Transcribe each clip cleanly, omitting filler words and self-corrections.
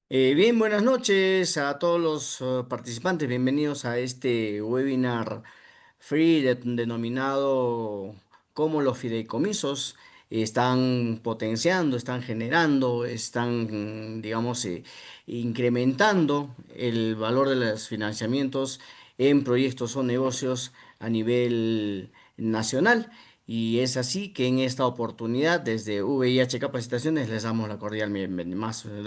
Bien, buenas noches a todos los participantes. Bienvenidos a este webinar free denominado cómo los fideicomisos están potenciando, están generando, están, digamos, incrementando el valor de los financiamientos en proyectos o negocios a nivel nacional. Y es así que en esta oportunidad, desde VIH Capacitaciones, les damos la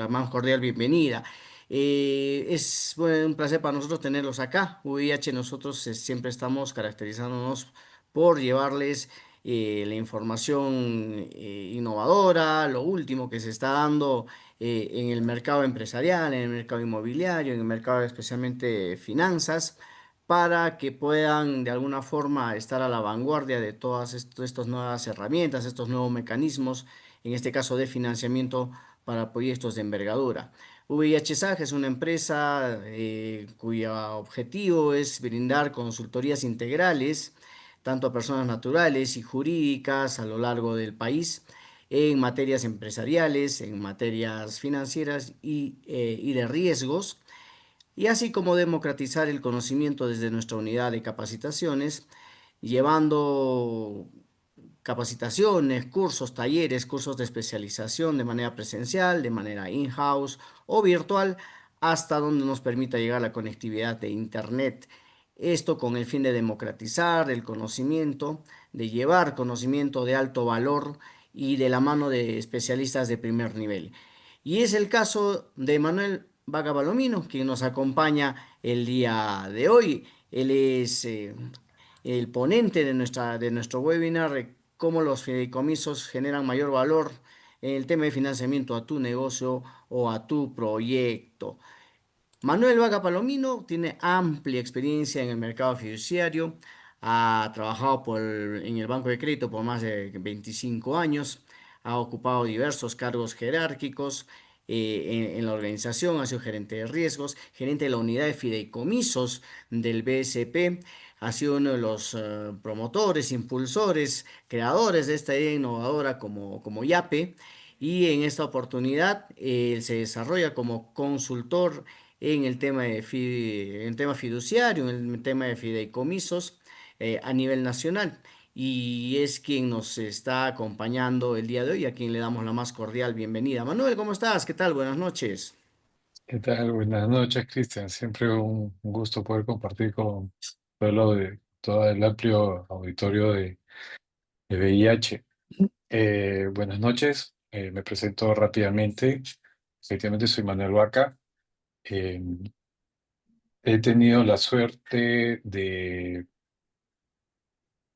más cordial bienvenida. Es bueno, un placer para nosotros tenerlos acá. VIH, nosotros siempre estamos caracterizándonos por llevarles la información innovadora, lo último que se está dando en el mercado empresarial, en el mercado inmobiliario, en el mercado especialmente finanzas, para que puedan de alguna forma estar a la vanguardia de todas estas nuevas herramientas, estos nuevos mecanismos, en este caso de financiamiento para proyectos de envergadura. VIH SAG es una empresa cuyo objetivo es brindar consultorías integrales tanto a personas naturales y jurídicas a lo largo del país en materias empresariales, en materias financieras y de riesgos, y así como democratizar el conocimiento desde nuestra unidad de capacitaciones, llevando capacitaciones, cursos, talleres, cursos de especialización de manera presencial, de manera in-house o virtual, hasta donde nos permita llegar la conectividad de Internet. Esto con el fin de democratizar el conocimiento, de llevar conocimiento de alto valor y de la mano de especialistas de primer nivel. Y es el caso de Manuel Vaca Palomino, quien nos acompaña el día de hoy. Él es el ponente de nuestro webinar, cómo los fideicomisos generan mayor valor en el tema de financiamiento a tu negocio o a tu proyecto. Manuel Vaca Palomino tiene amplia experiencia en el mercado fiduciario, ha trabajado en el Banco de Crédito por más de 25 años, ha ocupado diversos cargos jerárquicos en la organización, ha sido gerente de riesgos, gerente de la unidad de fideicomisos del BSP, ha sido uno de los promotores, impulsores, creadores de esta idea innovadora como YAPE, y en esta oportunidad se desarrolla como consultor en el tema en el tema fiduciario, en el tema de fideicomisos a nivel nacional. Y es quien nos está acompañando el día de hoy, a quien le damos la más cordial bienvenida. Manuel, ¿cómo estás? ¿Qué tal? Buenas noches. ¿Qué tal? Buenas noches, Cristian. Siempre un gusto poder compartir con todo el amplio auditorio de VIH. Buenas noches, me presento rápidamente. Efectivamente, soy Manuel Vaca. Eh, He tenido la suerte de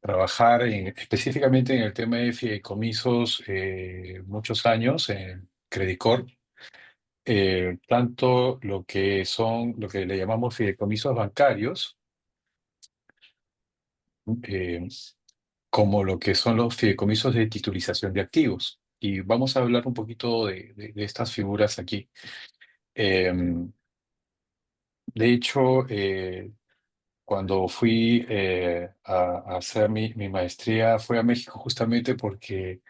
trabajar específicamente en el tema de fideicomisos muchos años en Credicor. Tanto lo que le llamamos fideicomisos bancarios, eh, como lo que son los fideicomisos de titulización de activos. Y vamos a hablar un poquito de estas figuras aquí. Eh, de hecho, cuando fui a hacer mi maestría, fui a México justamente porque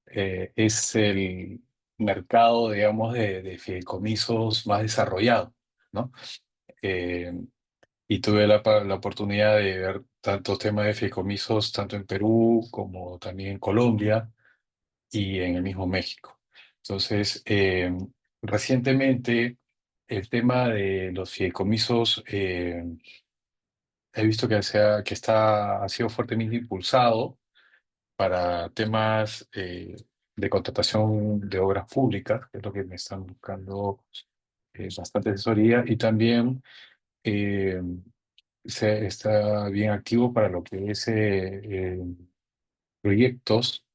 es el mercado, digamos, de fideicomisos más desarrollado, ¿no? Eh, y tuve la oportunidad de ver tantos temas de fideicomisos, tanto en Perú como también en Colombia y en el mismo México. Entonces, recientemente el tema de los fideicomisos, he visto ha sido fuertemente impulsado para temas de contratación de obras públicas, que es lo que me están buscando bastante asesoría, y también eh, está bien activo para lo que es proyectos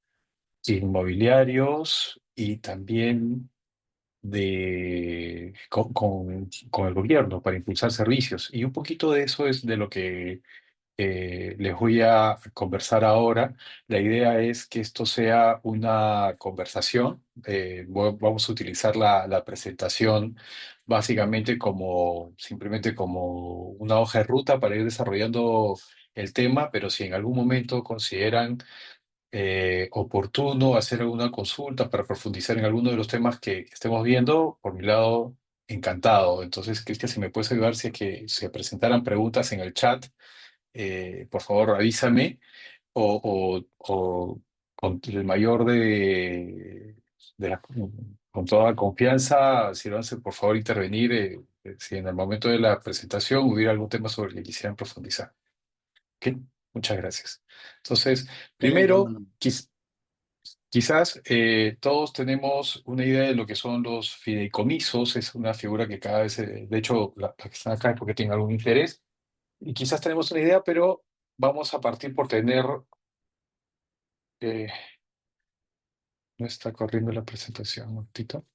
inmobiliarios y también con el gobierno para impulsar servicios. Y un poquito de eso es de lo que les voy a conversar ahora. La idea es que esto sea una conversación. Vamos a utilizar la presentación básicamente simplemente como una hoja de ruta para ir desarrollando el tema, pero si en algún momento consideran oportuno hacer alguna consulta para profundizar en alguno de los temas que estemos viendo, por mi lado, encantado. Entonces, Cristian, si me puedes ayudar, si es que se presentaran preguntas en el chat, por favor avísame o con el mayor con toda confianza, si lo hacen, por favor intervenir, si en el momento de la presentación hubiera algún tema sobre el que quisieran profundizar. ¿Ok? Muchas gracias. Entonces, Excelente, primero, hermano. quizás todos tenemos una idea de lo que son los fideicomisos. Es una figura que cada vez, de hecho, la que están acá es porque tienen algún interés. Y quizás tenemos una idea, pero vamos a partir por tener... eh, no está corriendo la presentación, un momentito.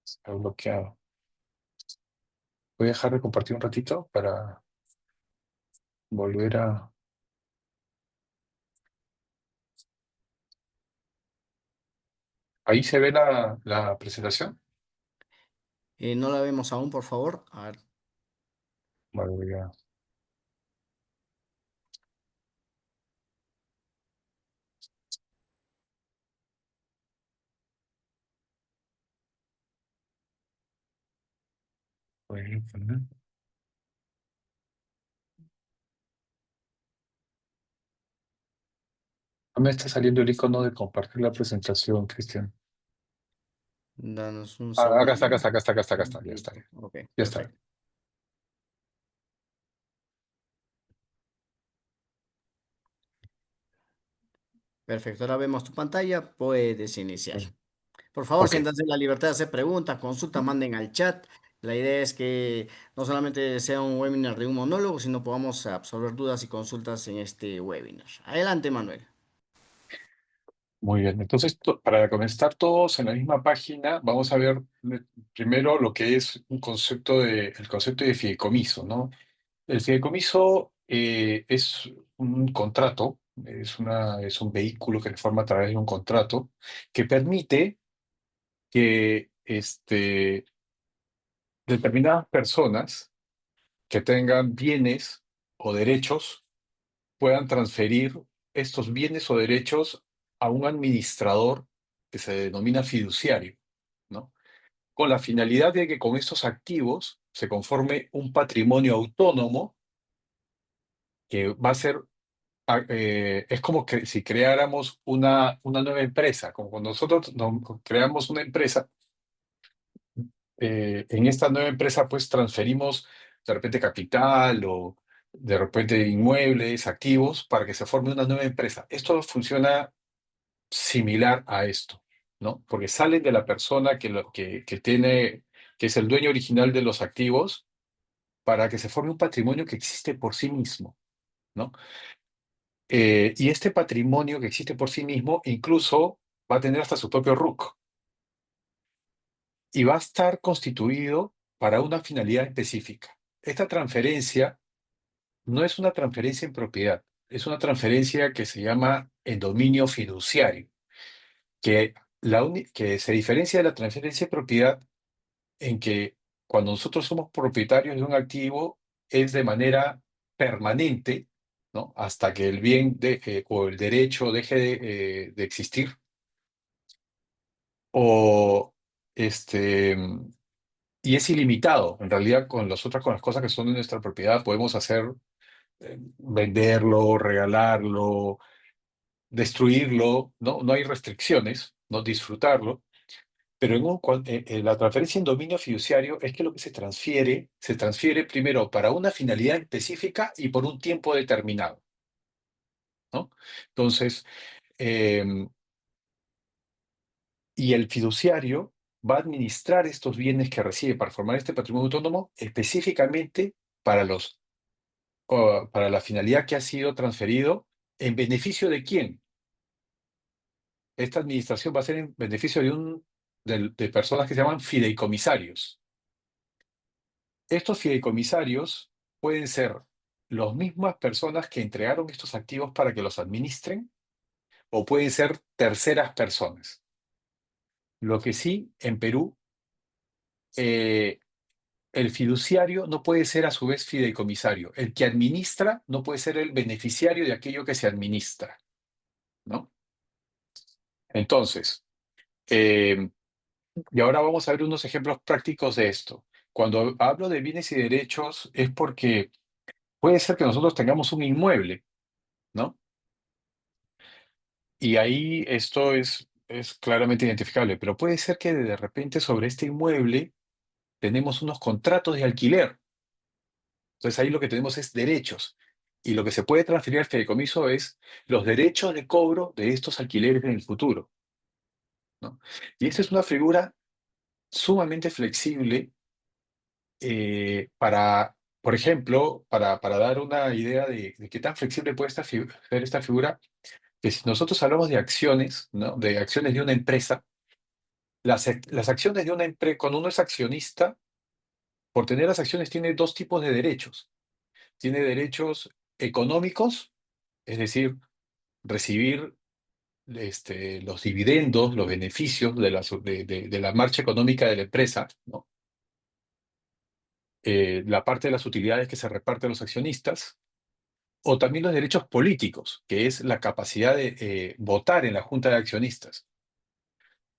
Está bloqueado. Voy a dejar de compartir un ratito para volver a... ¿Ahí se ve la presentación? No la vemos aún, por favor. A ver, Vale, voy a poner. No me está saliendo el icono de compartir la presentación, Cristian. danos un Ah, acá está, segundo. acá está, acá está, acá está, acá está, ya está, Listo. Ok, ya está. perfecto. Perfecto. Ahora vemos tu pantalla. Puedes iniciar. Por favor, Ok, siéntanse en la libertad de hacer preguntas, consultas, manden al chat. La idea es que no solamente sea un webinar de un monólogo, sino podamos absorber dudas y consultas en este webinar. Adelante, Manuel. muy bien. Entonces, para comenzar todos en la misma página, vamos a ver primero lo que es el concepto de fideicomiso, ¿no? El fideicomiso es un contrato, es un vehículo que se forma a través de un contrato que permite que determinadas personas que tengan bienes o derechos puedan transferir estos bienes o derechos a un administrador que se denomina fiduciario, ¿no? Con la finalidad de que con estos activos se conforme un patrimonio autónomo que va a ser es como que si creáramos una nueva empresa, como cuando nosotros creamos una empresa, en esta nueva empresa pues transferimos de repente capital o de repente inmuebles, activos, para que se forme una nueva empresa. Esto funciona similar a esto, ¿no? Porque salen de la persona que tiene, que es el dueño original de los activos, para que se forme un patrimonio que existe por sí mismo, ¿no? Y este patrimonio que existe por sí mismo incluso va a tener hasta su propio RUC y va a estar constituido para una finalidad específica. Esta transferencia no es una transferencia en propiedad, es una transferencia que se llama en dominio fiduciario, que, que se diferencia de la transferencia en propiedad en que cuando nosotros somos propietarios de un activo es de manera permanente, ¿no? Hasta que el o el derecho deje de existir. O y es ilimitado. En realidad, con las cosas que son de nuestra propiedad, podemos hacer, venderlo, regalarlo, destruirlo, ¿no? No hay restricciones, no disfrutarlo. Pero en la transferencia en dominio fiduciario es que lo que se transfiere primero para una finalidad específica y por un tiempo determinado, ¿no? Entonces, eh, y el fiduciario va a administrar estos bienes que recibe para formar este patrimonio autónomo específicamente para para la finalidad que ha sido transferido. ¿En beneficio de quién? Esta administración va a ser en beneficio de personas que se llaman fideicomisarios. Estos fideicomisarios pueden ser las mismas personas que entregaron estos activos para que los administren o pueden ser terceras personas. Lo que sí, en Perú, eh, el fiduciario no puede ser a su vez fideicomisario. El que administra no puede ser el beneficiario de aquello que se administra, ¿no? Entonces, eh, Y ahora vamos a ver unos ejemplos prácticos de esto. Cuando hablo de bienes y derechos es porque puede ser que nosotros tengamos un inmueble, ¿no? Y ahí esto es claramente identificable, pero puede ser que de repente sobre este inmueble tenemos unos contratos de alquiler. Entonces ahí lo que tenemos es derechos. Y lo que se puede transferir al fideicomiso es los derechos de cobro de estos alquileres en el futuro, ¿no? Y esta es una figura sumamente flexible por ejemplo, para dar una idea de qué tan flexible puede ser esta figura, que si nosotros hablamos de acciones, ¿no? De acciones de una empresa, las acciones de una empresa, cuando uno es accionista, por tener las acciones tiene dos tipos de derechos. Tiene derechos económicos, es decir, recibir los dividendos, los beneficios de la marcha económica de la empresa, ¿no? La parte de las utilidades que se reparte a los accionistas, o también los derechos políticos, que es la capacidad de votar en la junta de accionistas.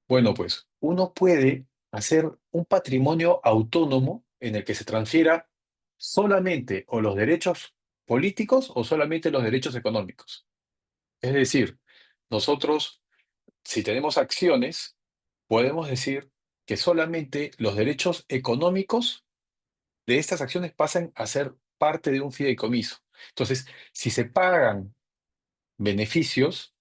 Bueno, pues uno puede hacer un patrimonio autónomo en el que se transfiera solamente o los derechos políticos o solamente los derechos económicos. Es decir, nosotros, si tenemos acciones, podemos decir que solamente los derechos económicos de estas acciones pasan a ser parte de un fideicomiso. Entonces, si se pagan beneficios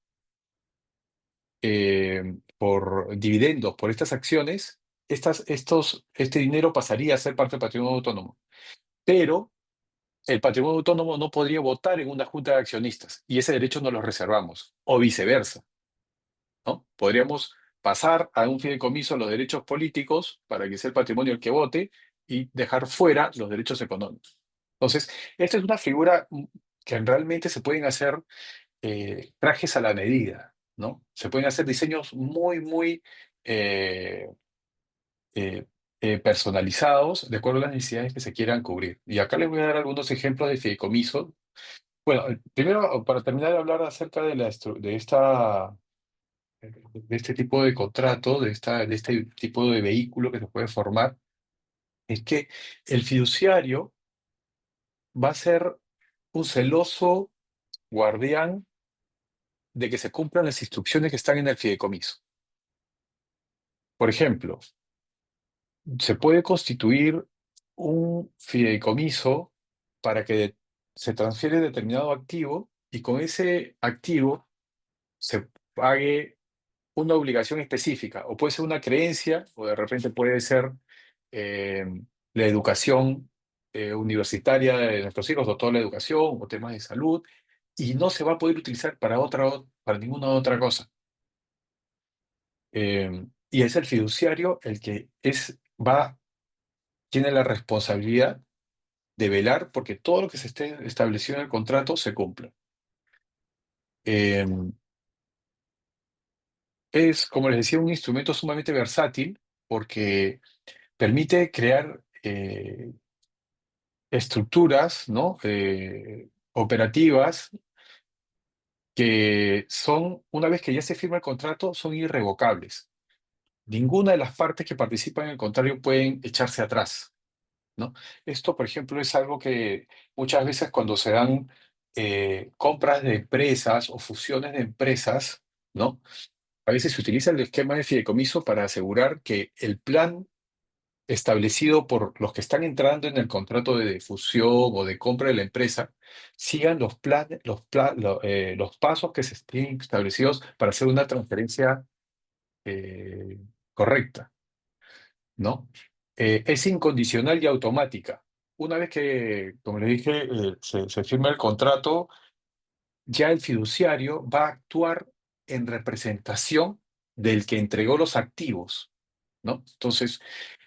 por dividendos por estas acciones, este dinero pasaría a ser parte del patrimonio autónomo. Pero el patrimonio autónomo no podría votar en una junta de accionistas y ese derecho no lo reservamos, o viceversa, ¿no? Podríamos pasar a un fideicomiso los derechos políticos para que sea el patrimonio el que vote y dejar fuera los derechos económicos. Entonces, esta es una figura que realmente se pueden hacer trajes a la medida, ¿no? Se pueden hacer diseños muy, muy eh, eh, personalizados de acuerdo a las necesidades que se quieran cubrir. Y acá les voy a dar algunos ejemplos de fideicomiso. Bueno, primero, para terminar de hablar acerca de este tipo de contrato, de este tipo de vehículo que se puede formar, es que el fiduciario va a ser un celoso guardián de que se cumplan las instrucciones que están en el fideicomiso. Por ejemplo, se puede constituir un fideicomiso para que se transfiere determinado activo y con ese activo se pague una obligación específica, o puede ser una creencia, o de repente puede ser eh, la educación universitaria de nuestros hijos, o toda la educación, o temas de salud, y no se va a poder utilizar para ninguna otra cosa. Y es el fiduciario el que tiene la responsabilidad de velar porque todo lo que se esté establecido en el contrato se cumpla. Eh, es, como les decía, un instrumento sumamente versátil porque permite crear estructuras, ¿no? Operativas que son, una vez que ya se firma el contrato, son irrevocables. Ninguna de las partes que participan en el contrato pueden echarse atrás, ¿no? Esto, por ejemplo, es algo que muchas veces cuando se dan compras de empresas o fusiones de empresas, ¿no? A veces se utiliza el esquema de fideicomiso para asegurar que el plan establecido por los que están entrando en el contrato de fusión o de compra de la empresa sigan los pasos que se estén establecidos para hacer una transferencia eh, correcta, ¿no? Es incondicional y automática. Una vez que, como le dije, se firma el contrato, ya el fiduciario va a actuar en representación del que entregó los activos, ¿no? Entonces,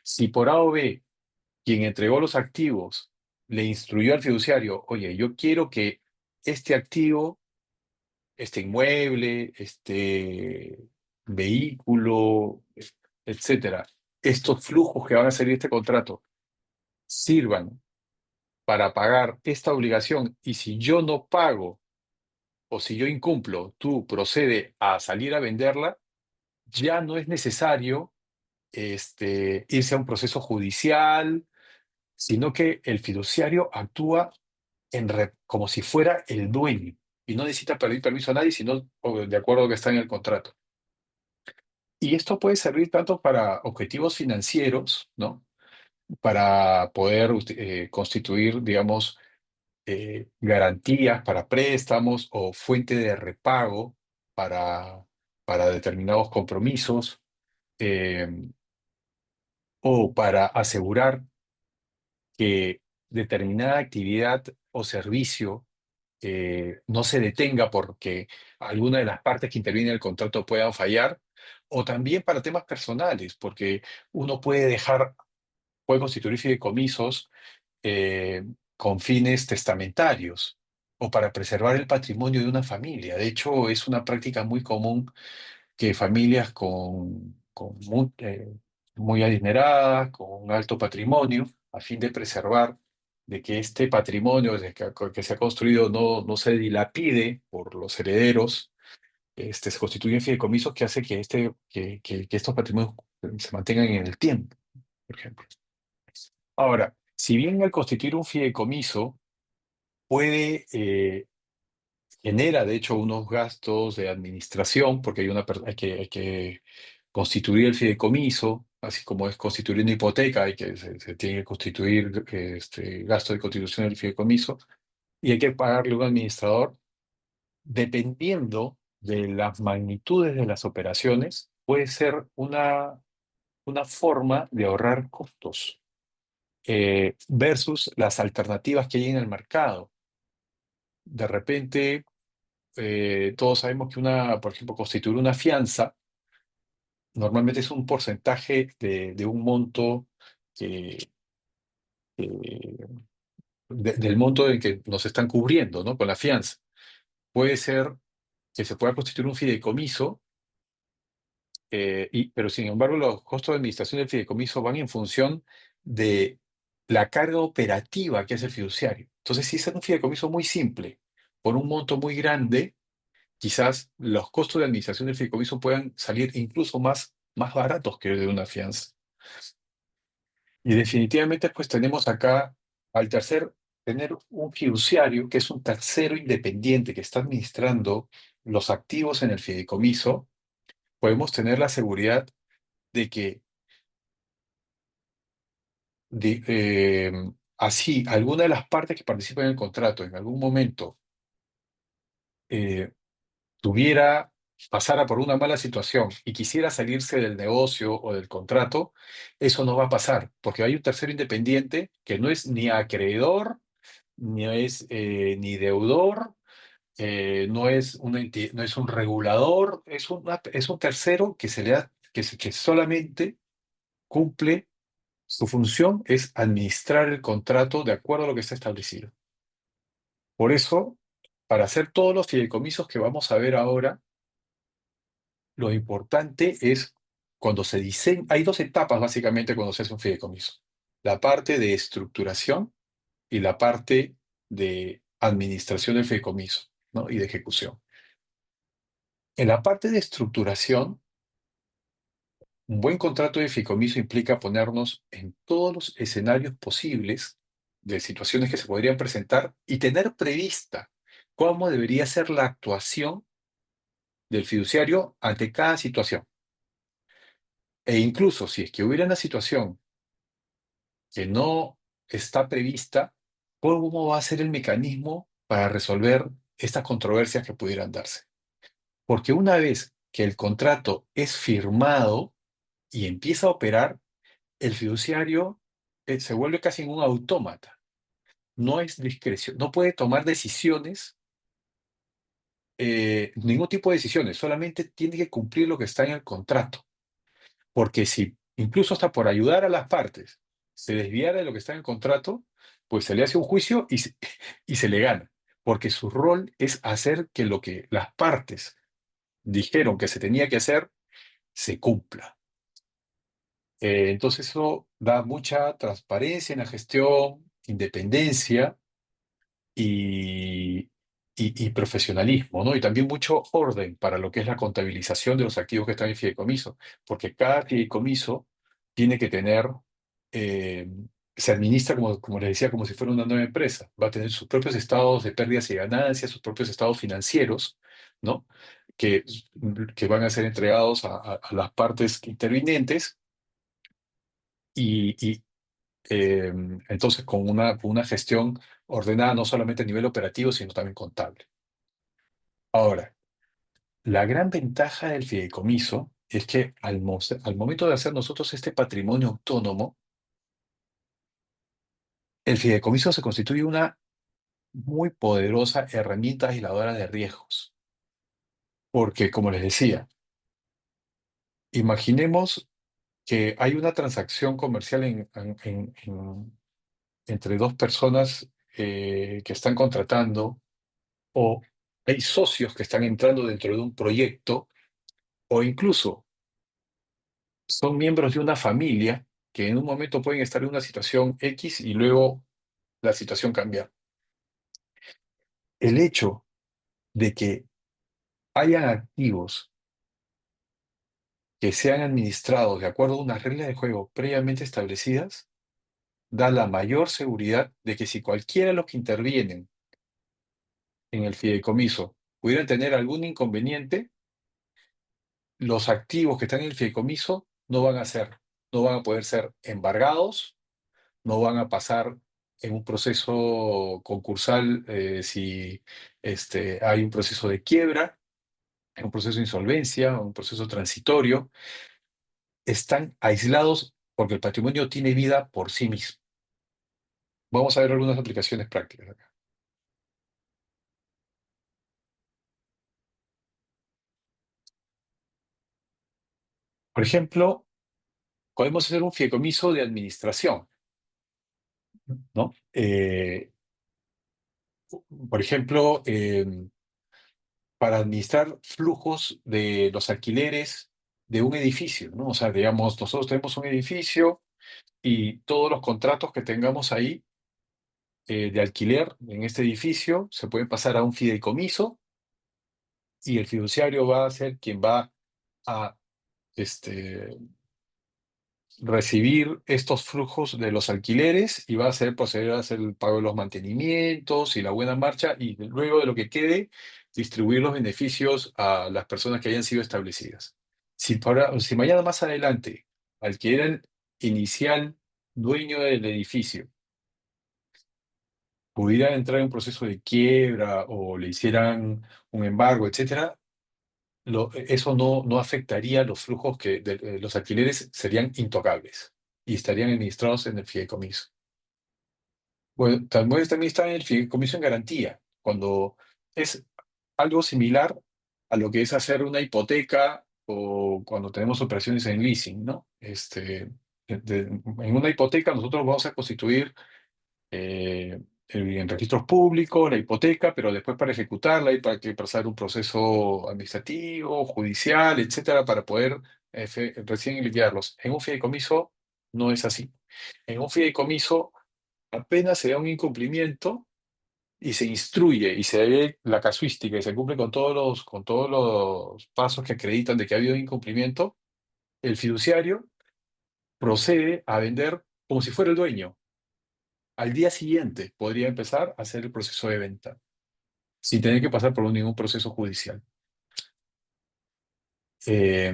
si por A o B, quien entregó los activos le instruyó al fiduciario, oye, yo quiero que este activo, este inmueble, este vehículo, etcétera, estos flujos que van a salir de este contrato, sirvan para pagar esta obligación y si yo no pago o si yo incumplo, tú procede a salir a venderla, ya no es necesario irse a un proceso judicial, sino que el fiduciario actúa como si fuera el dueño y no necesita pedir permiso a nadie, sino de acuerdo a lo que está en el contrato. Y esto puede servir tanto para objetivos financieros, ¿no? Para poder constituir, digamos, garantías para préstamos o fuente de repago para, para determinados compromisos, eh, o para asegurar que determinada actividad o servicio no se detenga porque alguna de las partes que intervienen en el contrato puedan fallar, o también para temas personales, porque uno puede constituir fideicomisos eh, con fines testamentarios o para preservar el patrimonio de una familia. De hecho, es una práctica muy común que familias con muy adineradas, con un alto patrimonio, a fin de preservar de que este patrimonio que se ha construido no se dilapide por los herederos, se constituyen fideicomisos que hace que estos patrimonios se mantengan en el tiempo, por ejemplo. Ahora, si bien al constituir un fideicomiso genera de hecho unos gastos de administración, porque hay que constituir el fideicomiso, así como es constituir una hipoteca, se tiene que constituir gasto de constitución del fideicomiso, y hay que pagarle a un administrador, dependiendo de las magnitudes de las operaciones, puede ser una forma de ahorrar costos versus las alternativas que hay en el mercado. De repente, todos sabemos que por ejemplo, constituir una fianza normalmente es un porcentaje de un monto que- del monto en que nos están cubriendo, ¿no? Con la fianza. Puede ser que se pueda constituir un fideicomiso, pero sin embargo los costos de administración del fideicomiso van en función de la carga operativa que hace el fiduciario. Entonces, si es un fideicomiso muy simple, por un monto muy grande, quizás los costos de administración del fideicomiso puedan salir incluso más baratos que de una fianza. Y definitivamente, pues tenemos acá tener un fiduciario que es un tercero independiente que está administrando los activos en el fideicomiso, podemos tener la seguridad de que de, así alguna de las partes que participan en el contrato en algún momento eh, tuviera, pasara por una mala situación y quisiera salirse del negocio o del contrato, eso no va a pasar, porque hay un tercero independiente que no es ni acreedor, ni es ni deudor, no es un regulador, es un tercero que se le da, que solamente cumple, su función es administrar el contrato de acuerdo a lo que está establecido. Por eso, para hacer todos los fideicomisos que vamos a ver ahora, lo importante es cuando se diseña, hay dos etapas básicamente cuando se hace un fideicomiso. La parte de estructuración y la parte de administración del fideicomiso, ¿no? Y de ejecución. En la parte de estructuración, un buen contrato de fideicomiso implica ponernos en todos los escenarios posibles de situaciones que se podrían presentar y tener prevista cómo debería ser la actuación del fiduciario ante cada situación. E incluso si es que hubiera una situación que no está prevista, ¿cómo va a ser el mecanismo para resolver estas controversias que pudieran darse? Porque una vez que el contrato es firmado y empieza a operar, el fiduciario se vuelve casi un autómata. No es discreción, no puede tomar decisiones, ningún tipo de decisiones, solamente tiene que cumplir lo que está en el contrato. Porque si incluso hasta por ayudar a las partes se desviara de lo que está en el contrato, pues se le hace un juicio y se le gana. Porque su rol es hacer que lo que las partes dijeron que se tenía que hacer se cumpla. Entonces eso da mucha transparencia en la gestión, independencia y, y profesionalismo, ¿no? Y también mucho orden para lo que es la contabilización de los activos que están en fideicomiso, porque cada fideicomiso tiene que tener, eh, se administra como les decía, como si fuera una nueva empresa. Va a tener sus propios estados de pérdidas y ganancias, sus propios estados financieros, ¿no? Que, que van a ser entregados a las partes intervinientes y, eh, entonces con una gestión ordenada no solamente a nivel operativo, sino también contable. Ahora, la gran ventaja del fideicomiso es que al momento de hacer nosotros este patrimonio autónomo, el fideicomiso se constituye una muy poderosa herramienta aisladora de riesgos. Porque, como les decía, imaginemos que hay una transacción comercial entre dos personas que están contratando, o hay socios que están entrando dentro de un proyecto, o incluso son miembros de una familia que en un momento pueden estar en una situación X y luego la situación cambia. El hecho de que hayan activos que sean administrados de acuerdo a unas reglas de juego previamente establecidas da la mayor seguridad de que si cualquiera de los que intervienen en el fideicomiso pudieran tener algún inconveniente, los activos que están en el fideicomiso no van a poder ser embargados, no van a pasar en un proceso concursal si hay un proceso de quiebra, en un proceso de insolvencia, un proceso transitorio. Están aislados porque el patrimonio tiene vida por sí mismo. Vamos a ver algunas aplicaciones prácticas acá. Por ejemplo, podemos hacer un fideicomiso de administración, ¿no? Por ejemplo, para administrar flujos de los alquileres de un edificio, ¿no? O sea, digamos, nosotros tenemos un edificio y todos los contratos que tengamos ahí de alquiler en este edificio se pueden pasar a un fideicomiso y el fiduciario va a ser quien va a este, recibir estos flujos de los alquileres y va a hacer proceder a hacer el pago de los mantenimientos y la buena marcha y luego de lo que quede, distribuir los beneficios a las personas que hayan sido establecidas. Si mañana más adelante al que era el inicial dueño del edificio pudiera entrar en un proceso de quiebra o le hicieran un embargo, etcétera, eso no afectaría los flujos los alquileres serían intocables y estarían administrados en el fideicomiso. Bueno, también está en el fideicomiso en garantía, cuando es algo similar a lo que es hacer una hipoteca o cuando tenemos operaciones en leasing, ¿no? En una hipoteca nosotros vamos a constituir en registros públicos, la hipoteca, pero después para ejecutarla hay para que pasar un proceso administrativo, judicial, etcétera, para poder recién liquidarlos. En un fideicomiso no es así. En un fideicomiso apenas se da un incumplimiento y se instruye y se ve la casuística y se cumple con todos los pasos que acreditan de que ha habido incumplimiento, el fiduciario procede a vender como si fuera el dueño. Al día siguiente podría empezar a hacer el proceso de venta, sin tener que pasar por ningún proceso judicial. Eh,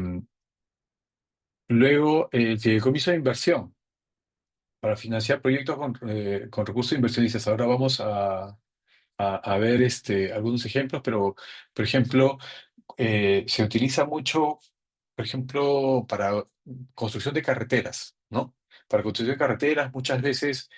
Luego, el fideicomiso de inversión para financiar proyectos con recursos de inversionistas. Ahora vamos a ver algunos ejemplos, pero, por ejemplo, se utiliza mucho, por ejemplo, para construcción de carreteras, ¿no? Para construcción de carreteras, muchas veces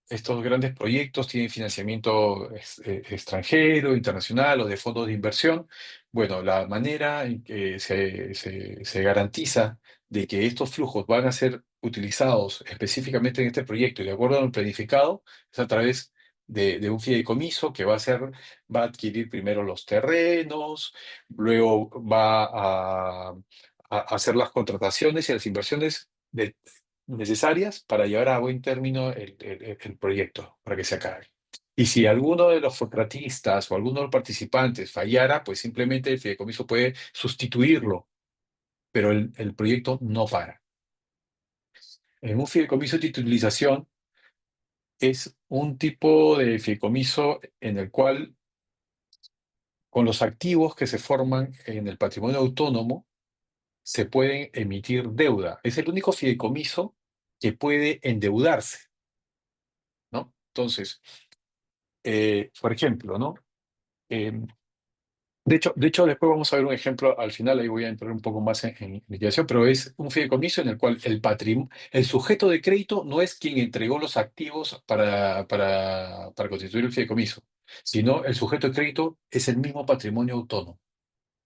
estos grandes proyectos tienen financiamiento extranjero, internacional o de fondos de inversión. Bueno, la manera en que se garantiza de que estos flujos van a ser utilizados específicamente en este proyecto y de acuerdo a lo planificado es a través de un fideicomiso que va a adquirir primero los terrenos, luego va a hacer las contrataciones y las inversiones necesarias para llevar a buen término el proyecto, para que se acabe. Y si alguno de los contratistas o alguno de los participantes fallara, pues simplemente el fideicomiso puede sustituirlo, pero el proyecto no para. En un fideicomiso de titulización es un tipo de fideicomiso en el cual, con los activos que se forman en el patrimonio autónomo, se pueden emitir deuda. Es el único fideicomiso que puede endeudarse, ¿no? Entonces, por ejemplo, ¿no? Eh, de hecho, después vamos a ver un ejemplo, al final ahí voy a entrar un poco más en liquidación, pero es un fideicomiso en el cual el sujeto de crédito no es quien entregó los activos para constituir el fideicomiso, sino el sujeto de crédito es el mismo patrimonio autónomo,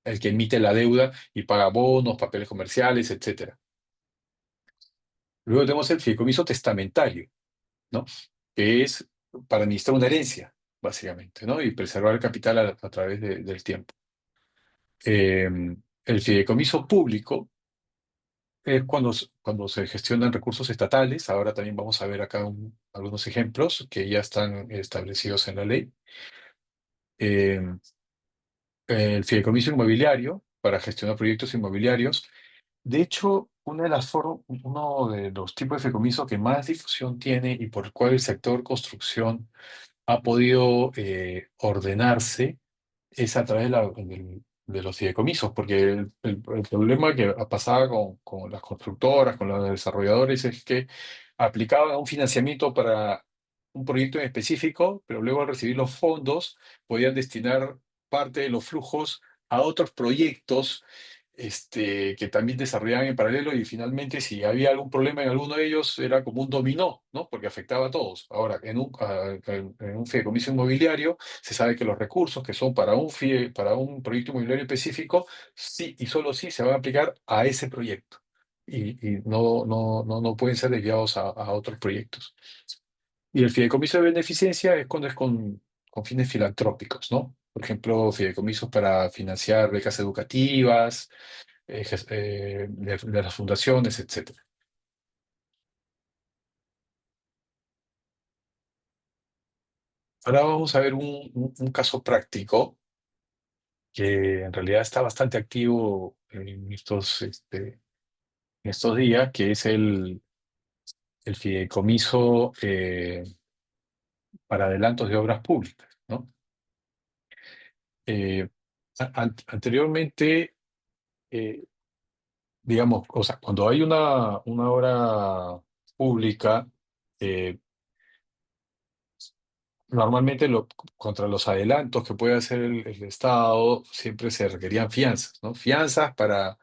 el que emite la deuda y paga bonos, papeles comerciales, etcétera. Luego tenemos el fideicomiso testamentario, ¿no? Que es para administrar una herencia, básicamente, ¿no? Y preservar el capital a través del tiempo. Eh, el fideicomiso público es cuando se gestionan recursos estatales. Ahora también vamos a ver acá algunos ejemplos que ya están establecidos en la ley. Eh, el fideicomiso inmobiliario para gestionar proyectos inmobiliarios. De hecho, uno de los tipos de fideicomiso que más difusión tiene y por el cual el sector construcción ha podido ordenarse es a través de los fideicomisos, porque el problema que pasaba con las constructoras, con los desarrolladores, es que aplicaban un financiamiento para un proyecto en específico, pero luego al recibir los fondos podían destinar parte de los flujos a otros proyectos que también desarrollaban en paralelo y finalmente si había algún problema en alguno de ellos era como un dominó, ¿no? Porque afectaba a todos. Ahora, en un fideicomiso inmobiliario se sabe que los recursos que son para un proyecto inmobiliario específico, sí y solo sí se van a aplicar a ese proyecto y no pueden ser desviados a otros proyectos. Y el fideicomiso de beneficencia es cuando es con fines filantrópicos, ¿no? Por ejemplo, fideicomisos para financiar becas educativas, de las fundaciones, etcétera. Ahora vamos a ver un caso práctico que en realidad está bastante activo en estos días, que es el fideicomiso para adelantos de obras públicas, ¿no? Eh, Anteriormente, eh, digamos, o sea, cuando hay una obra pública, eh, normalmente contra los adelantos que puede hacer el Estado, siempre se requerían fianzas, ¿no? Fianzas para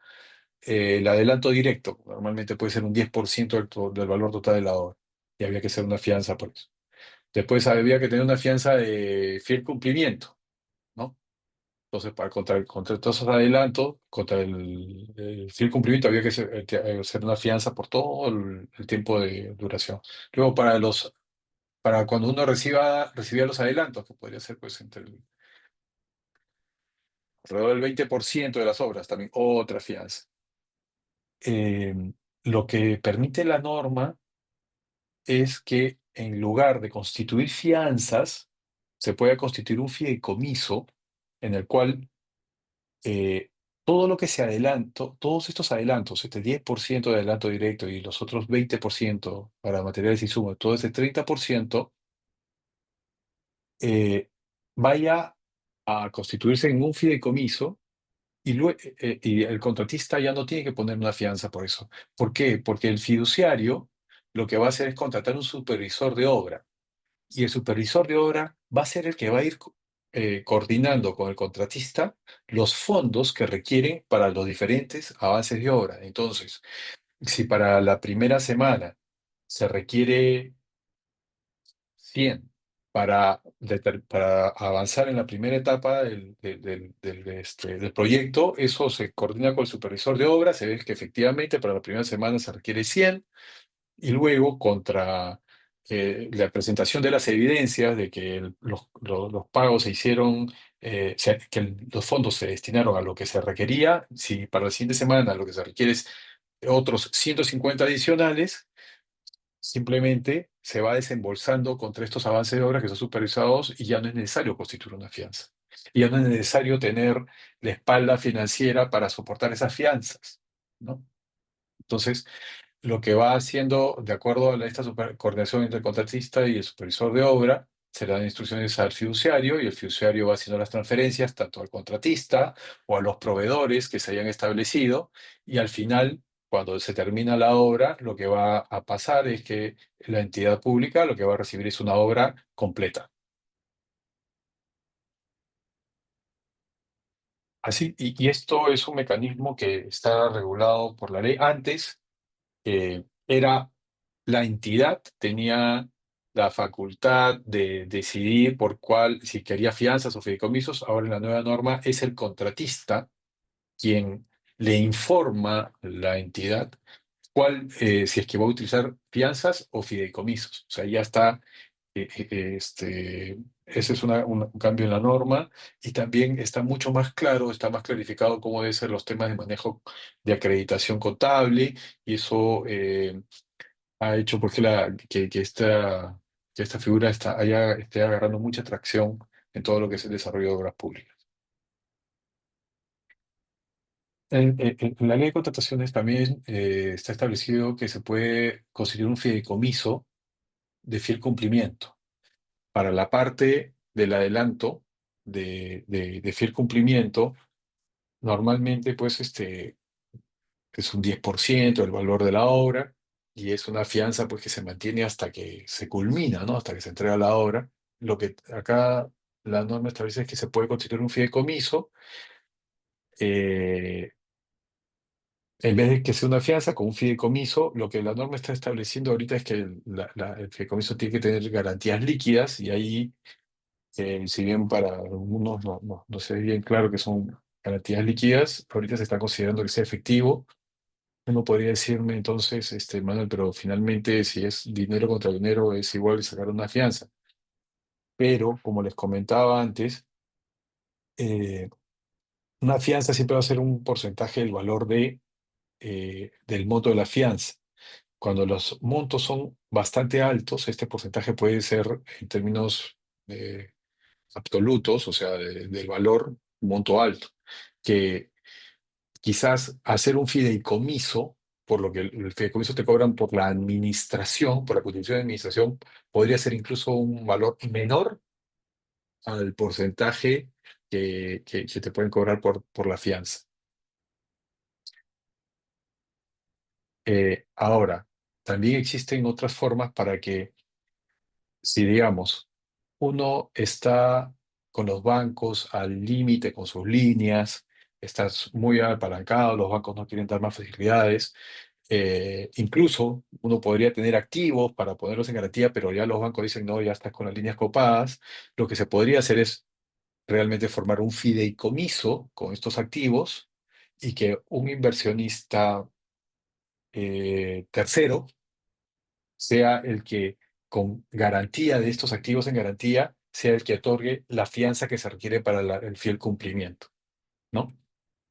el adelanto directo, normalmente puede ser un 10% del valor total de la obra, y había que hacer una fianza por eso. Después había que tener una fianza de fiel cumplimiento, ¿no? Entonces, contra todos esos adelantos, contra el fiel cumplimiento, había que hacer una fianza por todo el tiempo de duración. Luego, para cuando uno recibía los adelantos, que podría ser pues alrededor del 20% de las obras, también otra fianza. Eh, lo que permite la norma es que en lugar de constituir fianzas, se pueda constituir un fideicomiso en el cual eh, todo lo que se adelantó, todos estos adelantos, este 10% de adelanto directo y los otros 20% para materiales y insumos, todo ese 30%, eh, vaya a constituirse en un fideicomiso y el contratista ya no tiene que poner una fianza por eso. ¿Por qué? Porque el fiduciario lo que va a hacer es contratar un supervisor de obra y el supervisor de obra va a ser el que va a ir coordinando con el contratista los fondos que requieren para los diferentes avances de obra. Entonces, si para la primera semana se requiere 100 para avanzar en la primera etapa del proyecto, eso se coordina con el supervisor de obra, se ve que efectivamente para la primera semana se requiere 100 y luego contra la presentación de las evidencias de que los pagos se hicieron, los fondos se destinaron a lo que se requería, si para la siguiente semana lo que se requiere es otros 150 adicionales, simplemente se va desembolsando contra estos avances de obra que son supervisados y ya no es necesario constituir una fianza. Y ya no es necesario tener la espalda financiera para soportar esas fianzas, ¿no? Entonces, lo que va haciendo, de acuerdo a esta coordinación entre el contratista y el supervisor de obra, se le dan instrucciones al fiduciario y el fiduciario va haciendo las transferencias tanto al contratista o a los proveedores que se hayan establecido y al final, cuando se termina la obra, lo que va a pasar es que la entidad pública lo que va a recibir es una obra completa. Así, y esto es un mecanismo que está regulado por la ley. Antes era la entidad, tenía la facultad de decidir por cuál, si quería fianzas o fideicomisos. Ahora en la nueva norma es el contratista quien le informa a la entidad cuál, si es que va a utilizar fianzas o fideicomisos. O sea, ya está, ese es un cambio en la norma y también está mucho más claro, está más clarificado cómo deben ser los temas de manejo de acreditación contable y eso ha hecho pues, que esta figura esté agarrando mucha atracción en todo lo que es el desarrollo de obras públicas. En la ley de contrataciones también está establecido que se puede constituir un fideicomiso de fiel cumplimiento. Para la parte del adelanto de fiel cumplimiento, normalmente pues es un 10% del valor de la obra y es una fianza pues que se mantiene hasta que se culmina, ¿no? Hasta que se entrega la obra. Lo que acá la norma establece es que se puede constituir un fideicomiso eh, en vez de que sea una fianza con un fideicomiso. Lo que la norma está estableciendo ahorita es que el fideicomiso tiene que tener garantías líquidas y ahí, si bien para algunos no se ve bien claro que son garantías líquidas, ahorita se está considerando que sea efectivo. Uno podría decirme entonces, Manuel, pero finalmente si es dinero contra dinero es igual que sacar una fianza. Pero, como les comentaba antes, eh, una fianza siempre va a ser un porcentaje del valor del monto de la fianza. Cuando los montos son bastante altos, este porcentaje puede ser en términos eh, absolutos, o sea, del valor, un monto alto, que quizás hacer un fideicomiso, por lo que el fideicomiso te cobran por la administración, por la contribución de administración, podría ser incluso un valor menor al porcentaje que te pueden cobrar por la fianza. Ahora, también existen otras formas para que, si digamos, uno está con los bancos al límite con sus líneas, estás muy apalancado, los bancos no quieren dar más facilidades. Incluso uno podría tener activos para ponerlos en garantía, pero ya los bancos dicen, no, ya estás con las líneas copadas. Lo que se podría hacer es realmente formar un fideicomiso con estos activos y que un inversionista tercero sea el que, con garantía de estos activos en garantía, sea el que otorgue la fianza que se requiere para el fiel cumplimiento, ¿no?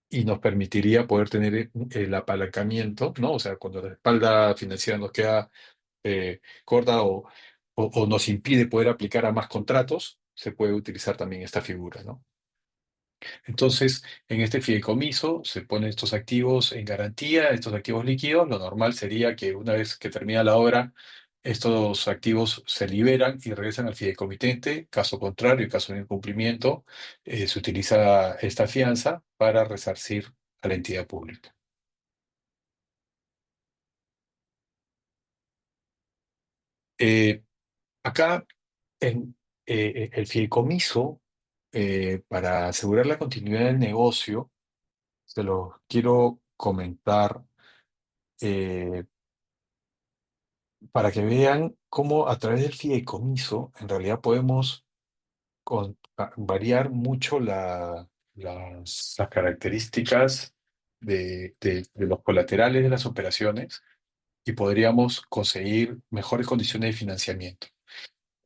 Y nos permitiría poder tener el apalancamiento, ¿no? O sea, cuando la espalda financiera nos queda corta o nos impide poder aplicar a más contratos, se puede utilizar también esta figura, ¿no? Entonces, en este fideicomiso se ponen estos activos en garantía, estos activos líquidos. Lo normal sería que una vez que termina la obra, estos activos se liberan y regresan al fideicomitente. Caso contrario, en caso de incumplimiento, se utiliza esta fianza para resarcir a la entidad pública. Eh, Acá, en el fideicomiso, para asegurar la continuidad del negocio, se lo quiero comentar eh, para que vean cómo a través del fideicomiso en realidad podemos variar mucho las características de los colaterales de las operaciones y podríamos conseguir mejores condiciones de financiamiento.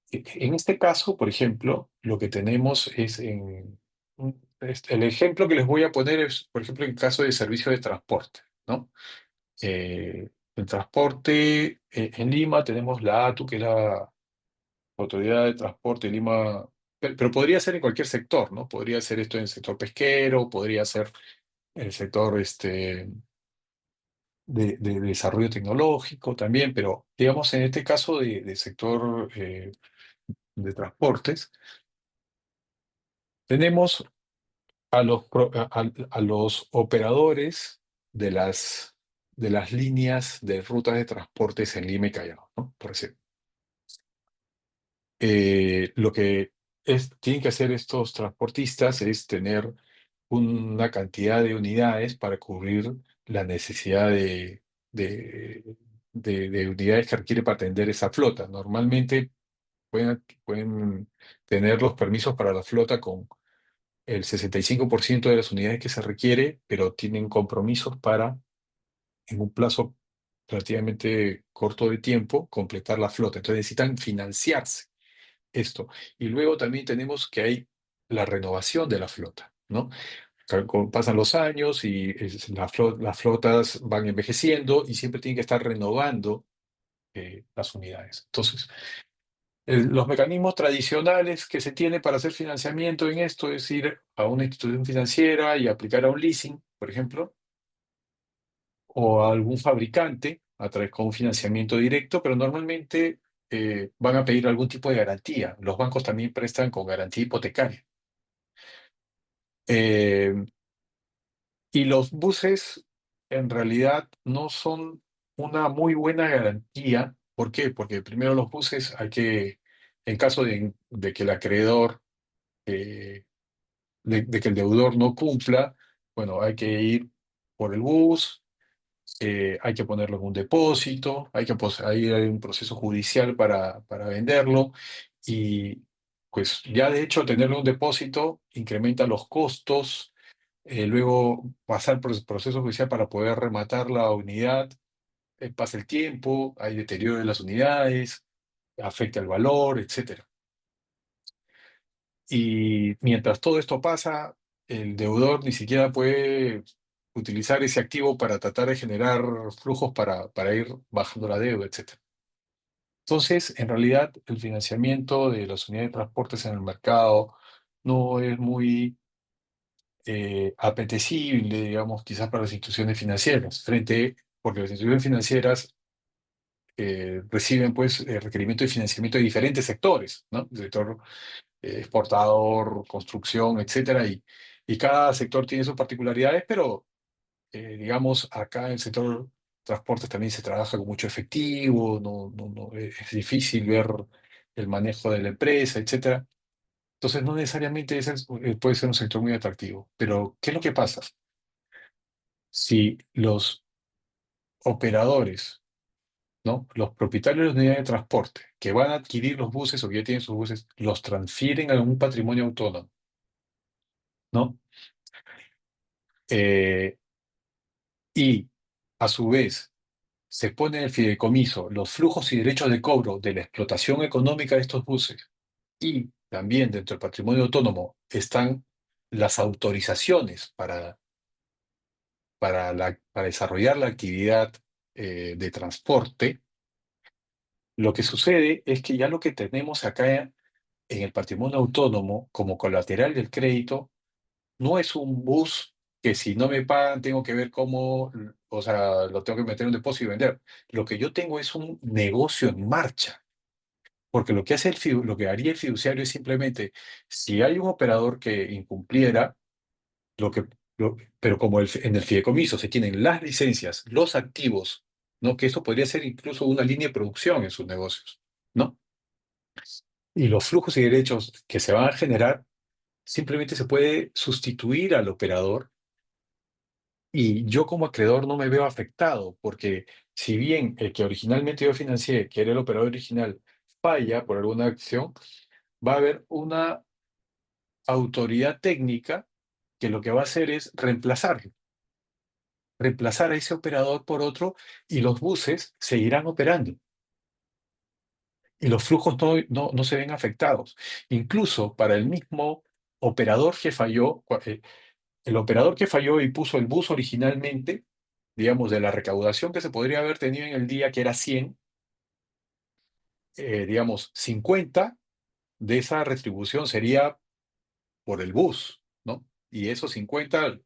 En este caso, por ejemplo, lo que tenemos es el ejemplo que les voy a poner es, por ejemplo, en caso de servicio de transporte, ¿no? El transporte, en Lima tenemos la ATU, que es la Autoridad de Transporte de Lima, pero podría ser en cualquier sector, ¿no? Podría ser esto en el sector pesquero, podría ser en el sector de desarrollo tecnológico también, pero digamos en este caso de sector de transportes, tenemos a los operadores de las líneas de rutas de transportes en Lima y Callao, ¿no? Por ejemplo. Lo que tienen que hacer estos transportistas es tener una cantidad de unidades para cubrir la necesidad de, de unidades que requiere para atender esa flota. Normalmente pueden tener los permisos para la flota con el 65% de las unidades que se requiere, pero tienen compromisos para, en un plazo relativamente corto de tiempo, completar la flota. Entonces necesitan financiarse esto. Y luego también tenemos que hay la renovación de la flota, ¿no? Pasan los años y las flotas van envejeciendo y siempre tienen que estar renovando las unidades. Entonces, los mecanismos tradicionales que se tiene para hacer financiamiento en esto es ir a una institución financiera y aplicar a un leasing, por ejemplo, o a algún fabricante a través con un financiamiento directo, pero normalmente van a pedir algún tipo de garantía. Los bancos también prestan con garantía hipotecaria. Eh, y los buses en realidad no son una muy buena garantía. ¿Por qué? Porque primero los buses hay que, en caso de que el acreedor, eh, de que el deudor no cumpla, bueno, hay que ir por el bus, hay que ponerlo en un depósito, ahí hay un proceso judicial para venderlo y pues ya de hecho tenerlo en un depósito incrementa los costos, luego pasar por el proceso judicial para poder rematar la unidad, pasa el tiempo, hay deterioro de las unidades, afecta el valor, etcétera. Y mientras todo esto pasa, el deudor ni siquiera puede utilizar ese activo para tratar de generar flujos para ir bajando la deuda, etc. Entonces, en realidad, el financiamiento de las unidades de transportes en el mercado no es muy apetecible, digamos, quizás para las instituciones financieras, porque las instituciones financieras reciben pues requerimiento de financiamiento de diferentes sectores, ¿no? El sector exportador, construcción, etcétera, y cada sector tiene sus particularidades, pero digamos, acá en el sector transportes también se trabaja con mucho efectivo, es difícil ver el manejo de la empresa, etcétera. Entonces, no necesariamente puede ser un sector muy atractivo. Pero, ¿qué es lo que pasa? Si los operadores, ¿no? Los propietarios de las unidades de transporte que van a adquirir los buses o que ya tienen sus buses, los transfieren a un patrimonio autónomo, ¿no? Eh, y a su vez se pone en el fideicomiso los flujos y derechos de cobro de la explotación económica de estos buses y también dentro del patrimonio autónomo están las autorizaciones para desarrollar la actividad de transporte. Lo que sucede es que ya lo que tenemos acá en el patrimonio autónomo como colateral del crédito no es un bus que si no me pagan tengo que ver cómo, o sea, lo tengo que meter en un depósito y vender. Lo que yo tengo es un negocio en marcha, porque lo que hace lo que haría el fiduciario es simplemente, si hay un operador que incumpliera, lo que, pero como en el fideicomiso se tienen las licencias, los activos, ¿no? Que eso podría ser incluso una línea de producción en sus negocios, ¿no? Y los flujos y derechos que se van a generar simplemente se puede sustituir al operador y yo como acreedor no me veo afectado, porque si bien el que originalmente yo financié, que era el operador original, falla por alguna acción, va a haber una autoridad técnica que lo que va a hacer es reemplazar a ese operador por otro y los buses seguirán operando y los flujos no se ven afectados. Incluso para el mismo operador que falló, el operador que falló y puso el bus originalmente, digamos, de la recaudación que se podría haber tenido en el día, que era 100, digamos, 50 de esa retribución sería por el bus, ¿no? Y esos 50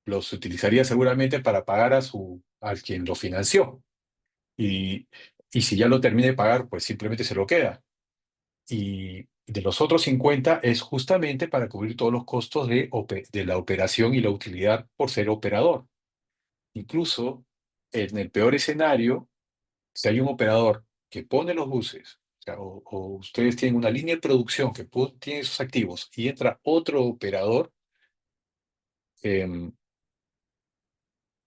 los utilizaría seguramente para pagar al quien lo financió. Y, y si ya lo termina de pagar, pues simplemente se lo queda. Y de los otros 50 es justamente para cubrir todos los costos de la operación y la utilidad por ser operador. Incluso en el peor escenario, si hay un operador que pone los buses, o sea, o ustedes tienen una línea de producción que tiene esos activos y entra otro operador, em,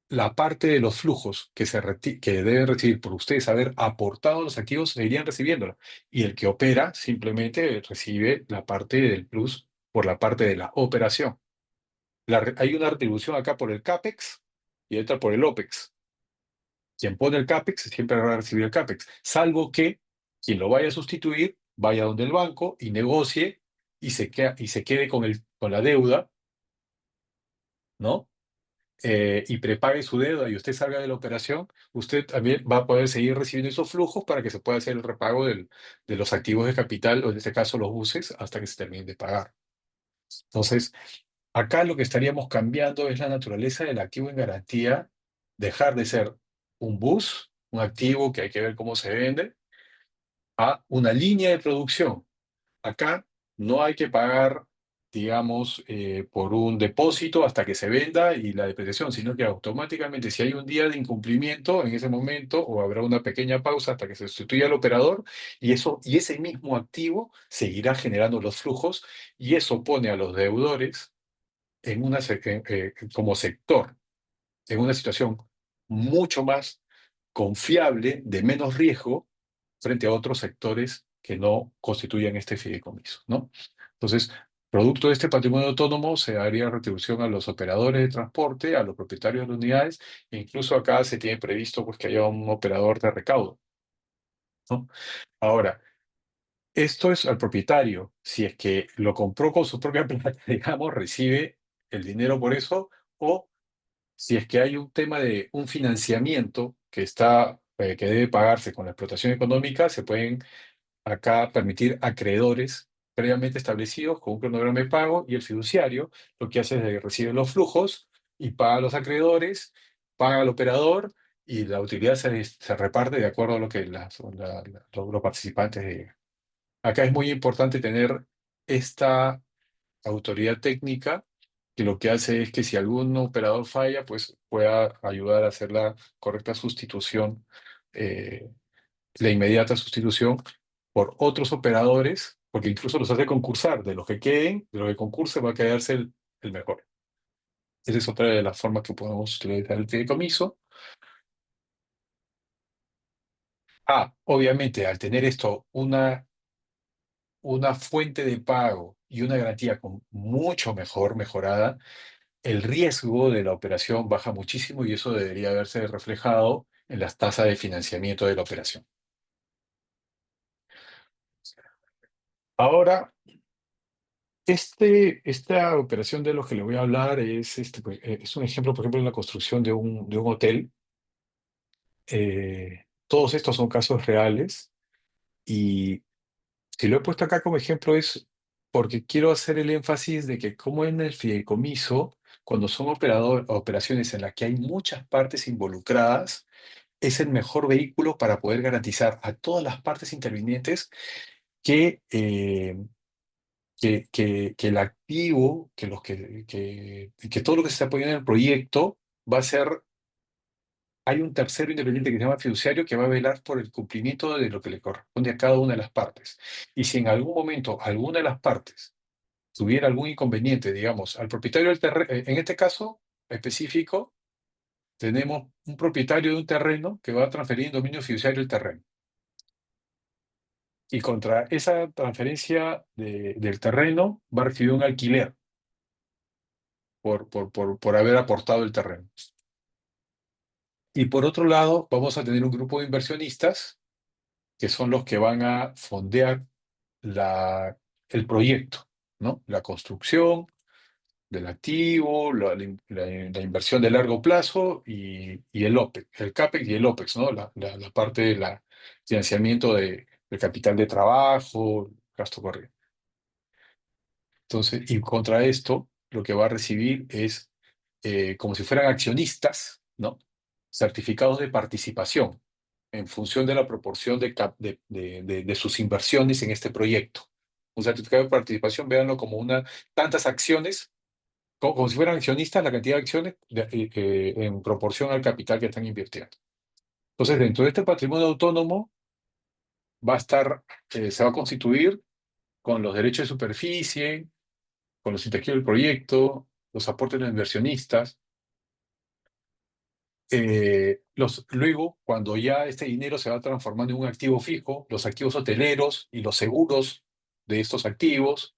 la parte de los flujos que deben recibir por ustedes haber aportado los activos seguirían recibiéndola. Y el que opera simplemente recibe la parte del plus por la parte de la operación. Hay una retribución acá por el CAPEX y otra por el OPEX. Quien pone el CAPEX siempre va a recibir el CAPEX, salvo que quien lo vaya a sustituir vaya donde el banco y negocie y se quede con la deuda, ¿no? Y prepague su deuda y usted salga de la operación, usted también va a poder seguir recibiendo esos flujos para que se pueda hacer el repago de los activos de capital, o en este caso los buses, hasta que se termine de pagar. Entonces, acá lo que estaríamos cambiando es la naturaleza del activo en garantía, dejar de ser un bus, un activo que hay que ver cómo se vende, a una línea de producción. Acá no hay que pagar, digamos, por un depósito hasta que se venda y la depreciación, sino que automáticamente si hay un día de incumplimiento en ese momento o habrá una pequeña pausa hasta que se sustituya el operador y ese mismo activo seguirá generando los flujos y eso pone a los deudores como sector en una situación mucho más confiable, de menos riesgo, frente a otros sectores que no constituyen este fideicomiso, ¿no? Entonces, producto de este patrimonio autónomo se daría retribución a los operadores de transporte, a los propietarios de unidades, e incluso acá se tiene previsto pues, que haya un operador de recaudo, ¿no? Ahora, esto es al propietario. Si es que lo compró con su propia plata, digamos, recibe el dinero por eso, o si es que hay un tema de un financiamiento que debe pagarse con la explotación económica, se pueden acá permitir acreedores previamente establecidos con un cronograma de pago y el fiduciario lo que hace es que recibe los flujos y paga a los acreedores, paga al operador y la utilidad se reparte de acuerdo a lo que los participantes digan. Acá es muy importante tener esta autoridad técnica que lo que hace es que si algún operador falla, pues pueda ayudar a hacer la correcta sustitución, eh, la inmediata sustitución por otros operadores, porque incluso los hace concursar. De los que queden, de los que concursen, va a quedarse el mejor. Esa es otra de las formas que podemos utilizar el fideicomiso. Obviamente, al tener esto una fuente de pago y una garantía mucho mejorada, el riesgo de la operación baja muchísimo y eso debería verse reflejado en las tasas de financiamiento de la operación. Ahora, esta operación de lo que le voy a hablar es un ejemplo, por ejemplo, en la construcción de un hotel. Todos estos son casos reales y si lo he puesto acá como ejemplo es porque quiero hacer el énfasis de que como en el fideicomiso, cuando son operaciones en las que hay muchas partes involucradas, es el mejor vehículo para poder garantizar a todas las partes intervinientes que, que el activo, que todo lo que se está apoyando en el proyecto va a ser, hay un tercero independiente que se llama fiduciario que va a velar por el cumplimiento de lo que le corresponde a cada una de las partes. Y si en algún momento alguna de las partes tuviera algún inconveniente, digamos, al propietario del terreno, en este caso específico, tenemos un propietario de un terreno que va a transferir en dominio fiduciario el terreno. Y contra esa transferencia del terreno va a recibir un alquiler por haber aportado el terreno. Y por otro lado, vamos a tener un grupo de inversionistas que son los que van a fondear el proyecto, ¿no? La construcción del activo, la inversión de largo plazo y el OPEX, el CAPEX y el OPEX, ¿no? La parte del financiamiento del capital de trabajo, gasto corriente. Entonces, y contra esto, lo que va a recibir es como si fueran accionistas, ¿no? Certificados de participación en función de la proporción de sus inversiones en este proyecto. Un certificado de participación, véanlo como tantas acciones, como si fueran accionistas, la cantidad de acciones en proporción al capital que están invirtiendo. Entonces, dentro de este patrimonio autónomo va a estar, se va a constituir con los derechos de superficie, con los intangibles del proyecto, los aportes de los inversionistas. Luego, cuando ya este dinero se va transformando en un activo fijo, los activos hoteleros y los seguros de estos activos.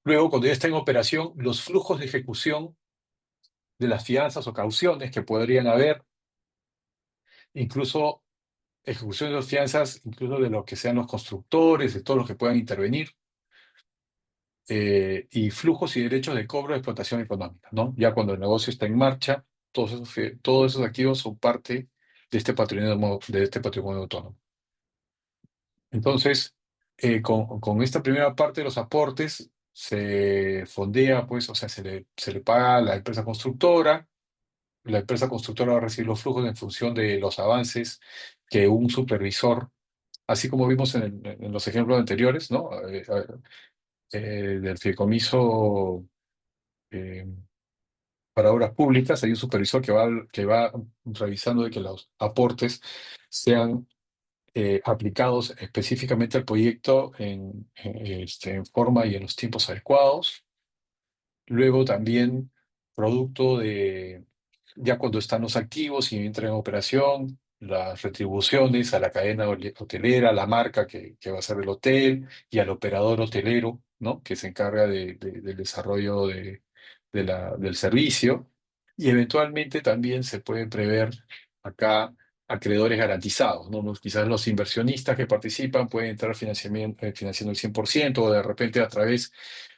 Luego, cuando ya está en operación, los flujos de ejecución de las fianzas o cauciones que podrían haber, incluso ejecución de las fianzas, incluso de lo que sean los constructores, de todos los que puedan intervenir, y flujos y derechos de cobro de explotación económica, ¿no? Ya cuando el negocio está en marcha, todos esos activos son parte de este patrimonio autónomo. Entonces, con esta primera parte de los aportes, se fondea, pues, o sea, se le paga a la empresa constructora. La empresa constructora va a recibir los flujos en función de los avances que un supervisor, así como vimos en los ejemplos anteriores, ¿no? Del fideicomiso eh, para obras públicas, hay un supervisor que va revisando de que los aportes sean aplicados específicamente al proyecto en forma y en los tiempos adecuados. Luego también, producto de, ya cuando están los activos y entran en operación, las retribuciones a la cadena hotelera, a la marca que va a ser el hotel y al operador hotelero, ¿no? Que se encarga del desarrollo del servicio. Y eventualmente también se puede prever acá acreedores garantizados, ¿no? Quizás los inversionistas que participan pueden entrar financiando el 100% o de repente a través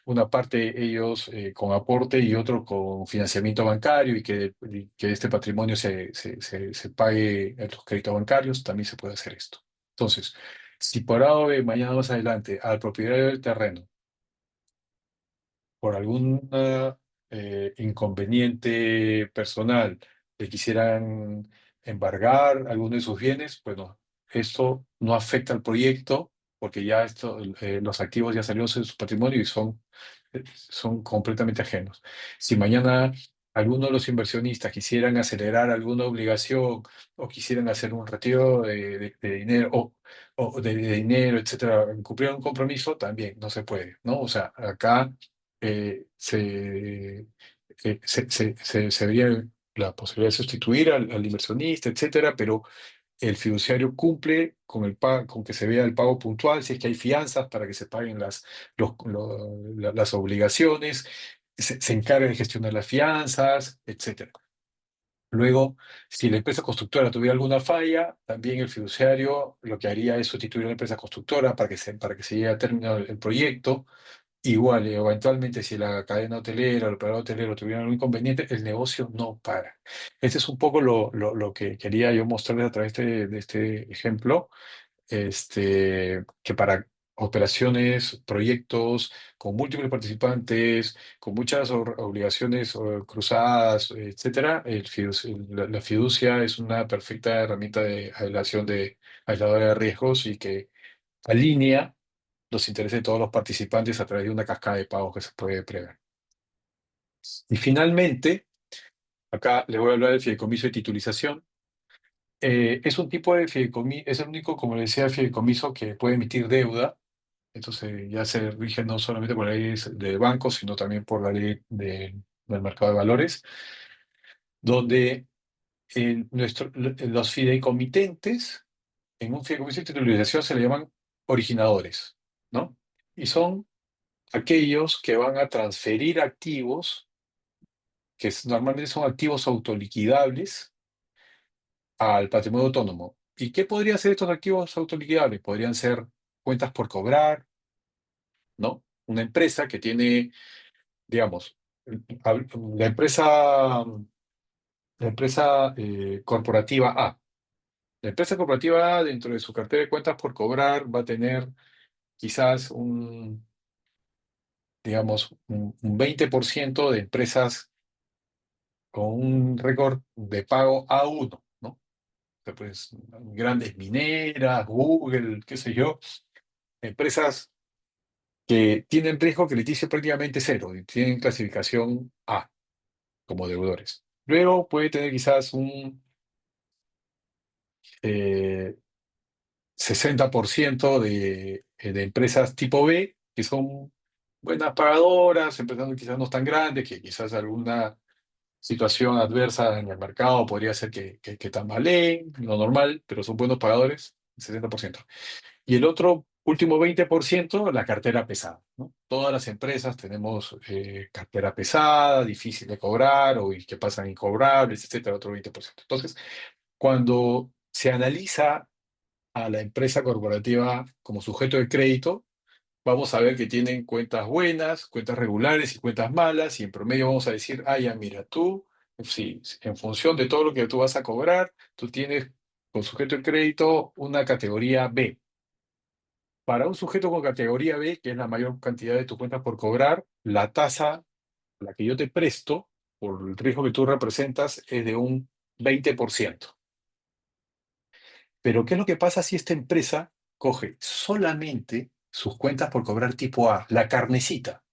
una parte ellos con aporte y otro con financiamiento bancario y que este patrimonio se pague en los créditos bancarios, también se puede hacer esto. Entonces, si por A o B, mañana más adelante, al propietario del terreno, por algún inconveniente personal, le quisieran embargar alguno de sus bienes, bueno, esto no afecta al proyecto porque ya los activos ya salieron de su patrimonio y son completamente ajenos. Si mañana alguno de los inversionistas quisieran acelerar alguna obligación o quisieran hacer un retiro de dinero o de dinero, etcétera, cumplir un compromiso, también no se puede, ¿no? O sea, acá se vería la posibilidad de sustituir al inversionista, etcétera, pero el fiduciario cumple con que se vea el pago puntual, si es que hay fianzas para que se paguen las obligaciones, se encarga de gestionar las fianzas, etcétera. Luego, si la empresa constructora tuviera alguna falla, también el fiduciario lo que haría es sustituir a la empresa constructora para que se llegue a término el proyecto. Igual, eventualmente, si la cadena hotelera, el operador hotelero tuvieran algún inconveniente, el negocio no para. Este es un poco lo que quería yo mostrarles a través de este ejemplo, que para operaciones, proyectos con múltiples participantes, con muchas obligaciones cruzadas, etcétera, la fiducia es una perfecta herramienta de aisladora de riesgos y que alinea los intereses de todos los participantes a través de una cascada de pagos que se puede prever. Y finalmente, acá les voy a hablar del fideicomiso de titulización. Es un tipo de fideicomiso, es el único, como les decía, fideicomiso que puede emitir deuda. Entonces ya se rige no solamente por la ley de bancos, sino también por la ley del mercado de valores, donde los fideicomitentes en un fideicomiso de titulización se le llaman originadores, ¿no? Y son aquellos que van a transferir activos, normalmente son activos autoliquidables, al patrimonio autónomo. ¿Y qué podrían ser estos activos autoliquidables? Podrían ser cuentas por cobrar, ¿no? Una empresa que tiene, digamos, la empresa, la empresa corporativa A. La empresa corporativa A, dentro de su cartera de cuentas por cobrar, va a tener quizás digamos, un 20% de empresas con un récord de pago A1, ¿no? O sea, pues, grandes mineras, Google, qué sé yo, empresas que tienen riesgo crediticio prácticamente cero y tienen clasificación A como deudores. Luego puede tener quizás un eh, 60% de empresas tipo B, que son buenas pagadoras, empresas quizás no tan grandes, que quizás alguna situación adversa en el mercado podría ser que tambaleen, lo normal, pero son buenos pagadores, 60%. Y el otro último 20%, la cartera pesada, ¿no? Todas las empresas tenemos cartera pesada, difícil de cobrar o y que pasan incobrables, etcétera, otro 20%. Entonces, cuando se analiza a la empresa corporativa como sujeto de crédito, vamos a ver que tienen cuentas buenas, cuentas regulares y cuentas malas, y en promedio vamos a decir, ah, ya, mira, tú, sí, en función de todo lo que tú vas a cobrar, tú tienes con sujeto de crédito una categoría B. Para un sujeto con categoría B, que es la mayor cantidad de tus cuentas por cobrar, la tasa, la que yo te presto, por el riesgo que tú representas, es de un 20%. Pero ¿qué es lo que pasa si esta empresa coge solamente sus cuentas por cobrar tipo A, la carnecita,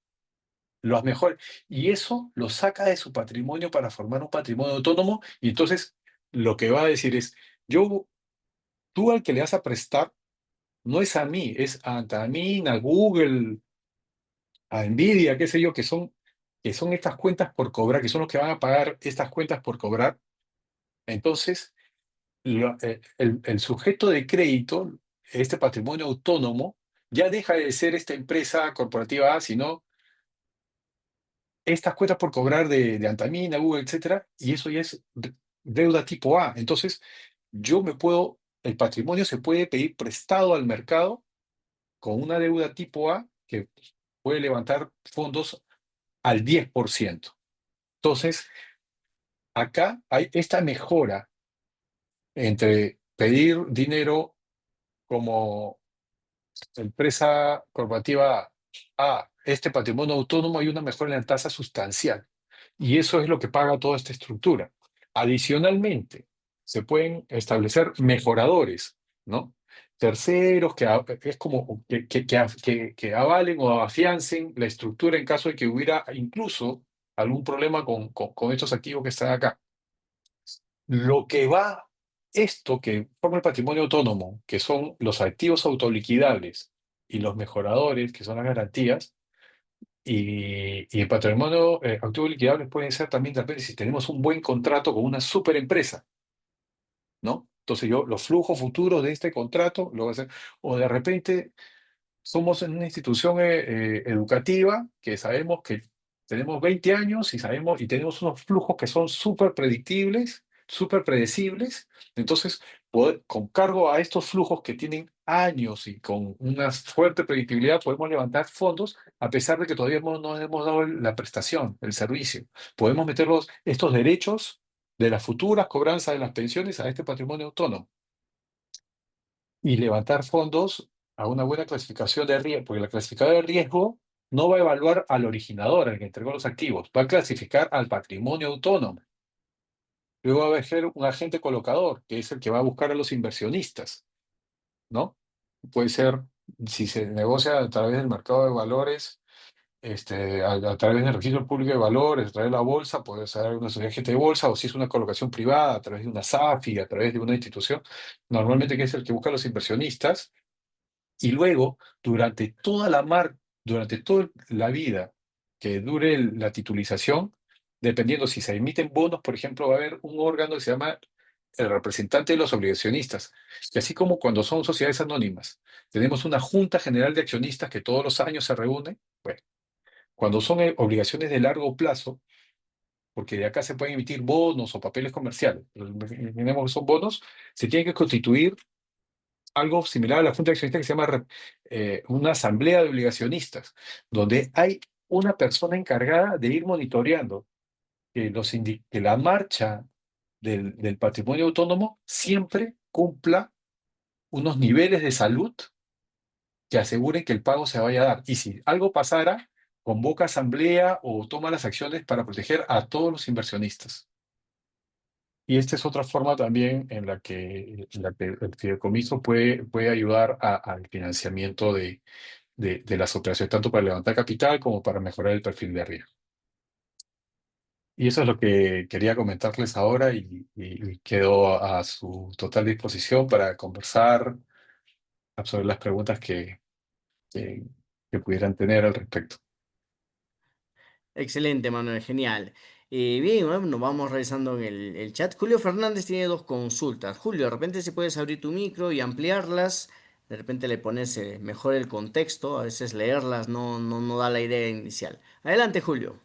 los mejores, y eso lo saca de su patrimonio para formar un patrimonio autónomo? Y entonces lo que va a decir es, yo, tú al que le vas a prestar no es a mí, es a Antamina, a Google, a Nvidia, qué sé yo, que son estas cuentas por cobrar, que son los que van a pagar estas cuentas por cobrar. Entonces, el sujeto de crédito, este patrimonio autónomo, ya deja de ser esta empresa corporativa A, sino estas cuentas por cobrar de Antamina, Google, etcétera, y eso ya es deuda tipo A. Entonces, el patrimonio se puede pedir prestado al mercado con una deuda tipo A que puede levantar fondos al 10%. Entonces, acá hay esta mejora entre pedir dinero como empresa corporativa a este patrimonio autónomo, hay una mejora en la tasa sustancial. Y eso es lo que paga toda esta estructura. Adicionalmente, se pueden establecer mejoradores, ¿no? Terceros que es como que avalen o afiancen la estructura en caso de que hubiera incluso algún problema con estos activos que están acá. Lo que va, esto que forma el patrimonio autónomo, que son los activos autoliquidables y los mejoradores, que son las garantías, y el patrimonio activo liquidable pueden ser también, de repente, si tenemos un buen contrato con una super empresa, ¿no? Entonces yo, los flujos futuros de este contrato, lo voy a hacer, o de repente somos en una institución educativa que sabemos que tenemos 20 años y sabemos y tenemos unos flujos que son súper predictibles, súper predecibles. Entonces, con cargo a estos flujos que tienen años y con una fuerte predictibilidad, podemos levantar fondos a pesar de que todavía no hemos dado la prestación, el servicio. Podemos meter estos derechos de las futuras cobranzas de las pensiones a este patrimonio autónomo y levantar fondos a una buena clasificación de riesgo, porque la clasificadora de riesgo no va a evaluar al originador, al que entregó los activos, va a clasificar al patrimonio autónomo. Luego va a ser un agente colocador, que es el que va a buscar a los inversionistas, ¿no? Puede ser, si se negocia a través del mercado de valores, a través del registro público de valores, a través de la bolsa, puede ser una sociedad agente de bolsa, o si es una colocación privada, a través de una SAFI, a través de una institución, normalmente que es el que busca a los inversionistas. Y luego, durante toda la vida que dure la titulización, dependiendo si se emiten bonos, por ejemplo, va a haber un órgano que se llama el representante de los obligacionistas. Y así como cuando son sociedades anónimas, tenemos una junta general de accionistas que todos los años se reúne. Bueno, cuando son obligaciones de largo plazo, porque de acá se pueden emitir bonos o papeles comerciales, pero imaginemos que son bonos, se tiene que constituir algo similar a la Junta de Accionistas que se llama una asamblea de obligacionistas, donde hay una persona encargada de ir monitoreando que la marcha del patrimonio autónomo siempre cumpla unos niveles de salud que aseguren que el pago se vaya a dar. Y si algo pasara, convoca asamblea o toma las acciones para proteger a todos los inversionistas. Y esta es otra forma también en la que el fideicomiso puede ayudar al financiamiento de las operaciones, tanto para levantar capital como para mejorar el perfil de riesgo. Y eso es lo que quería comentarles ahora y quedo a su total disposición para conversar sobre las preguntas que, que pudieran tener al respecto. Excelente, Manuel, genial. Bien, bueno, vamos revisando en el chat. Julio Fernández tiene dos consultas. Julio, de repente si puedes abrir tu micro y ampliarlas, de repente le pones mejor el contexto, a veces leerlas no da la idea inicial. Adelante, Julio.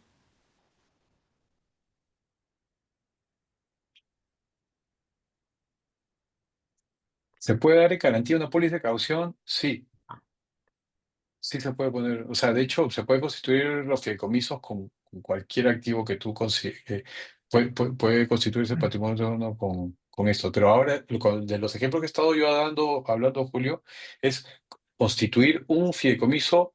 ¿Se puede dar en garantía una póliza de caución? Sí, sí se puede poner. O sea, de hecho, se puede constituir los fideicomisos con cualquier activo que tú consideres. Puede constituirse el patrimonio de uno con esto. Pero ahora, de los ejemplos que he estado yo hablando, Julio, es constituir un fideicomiso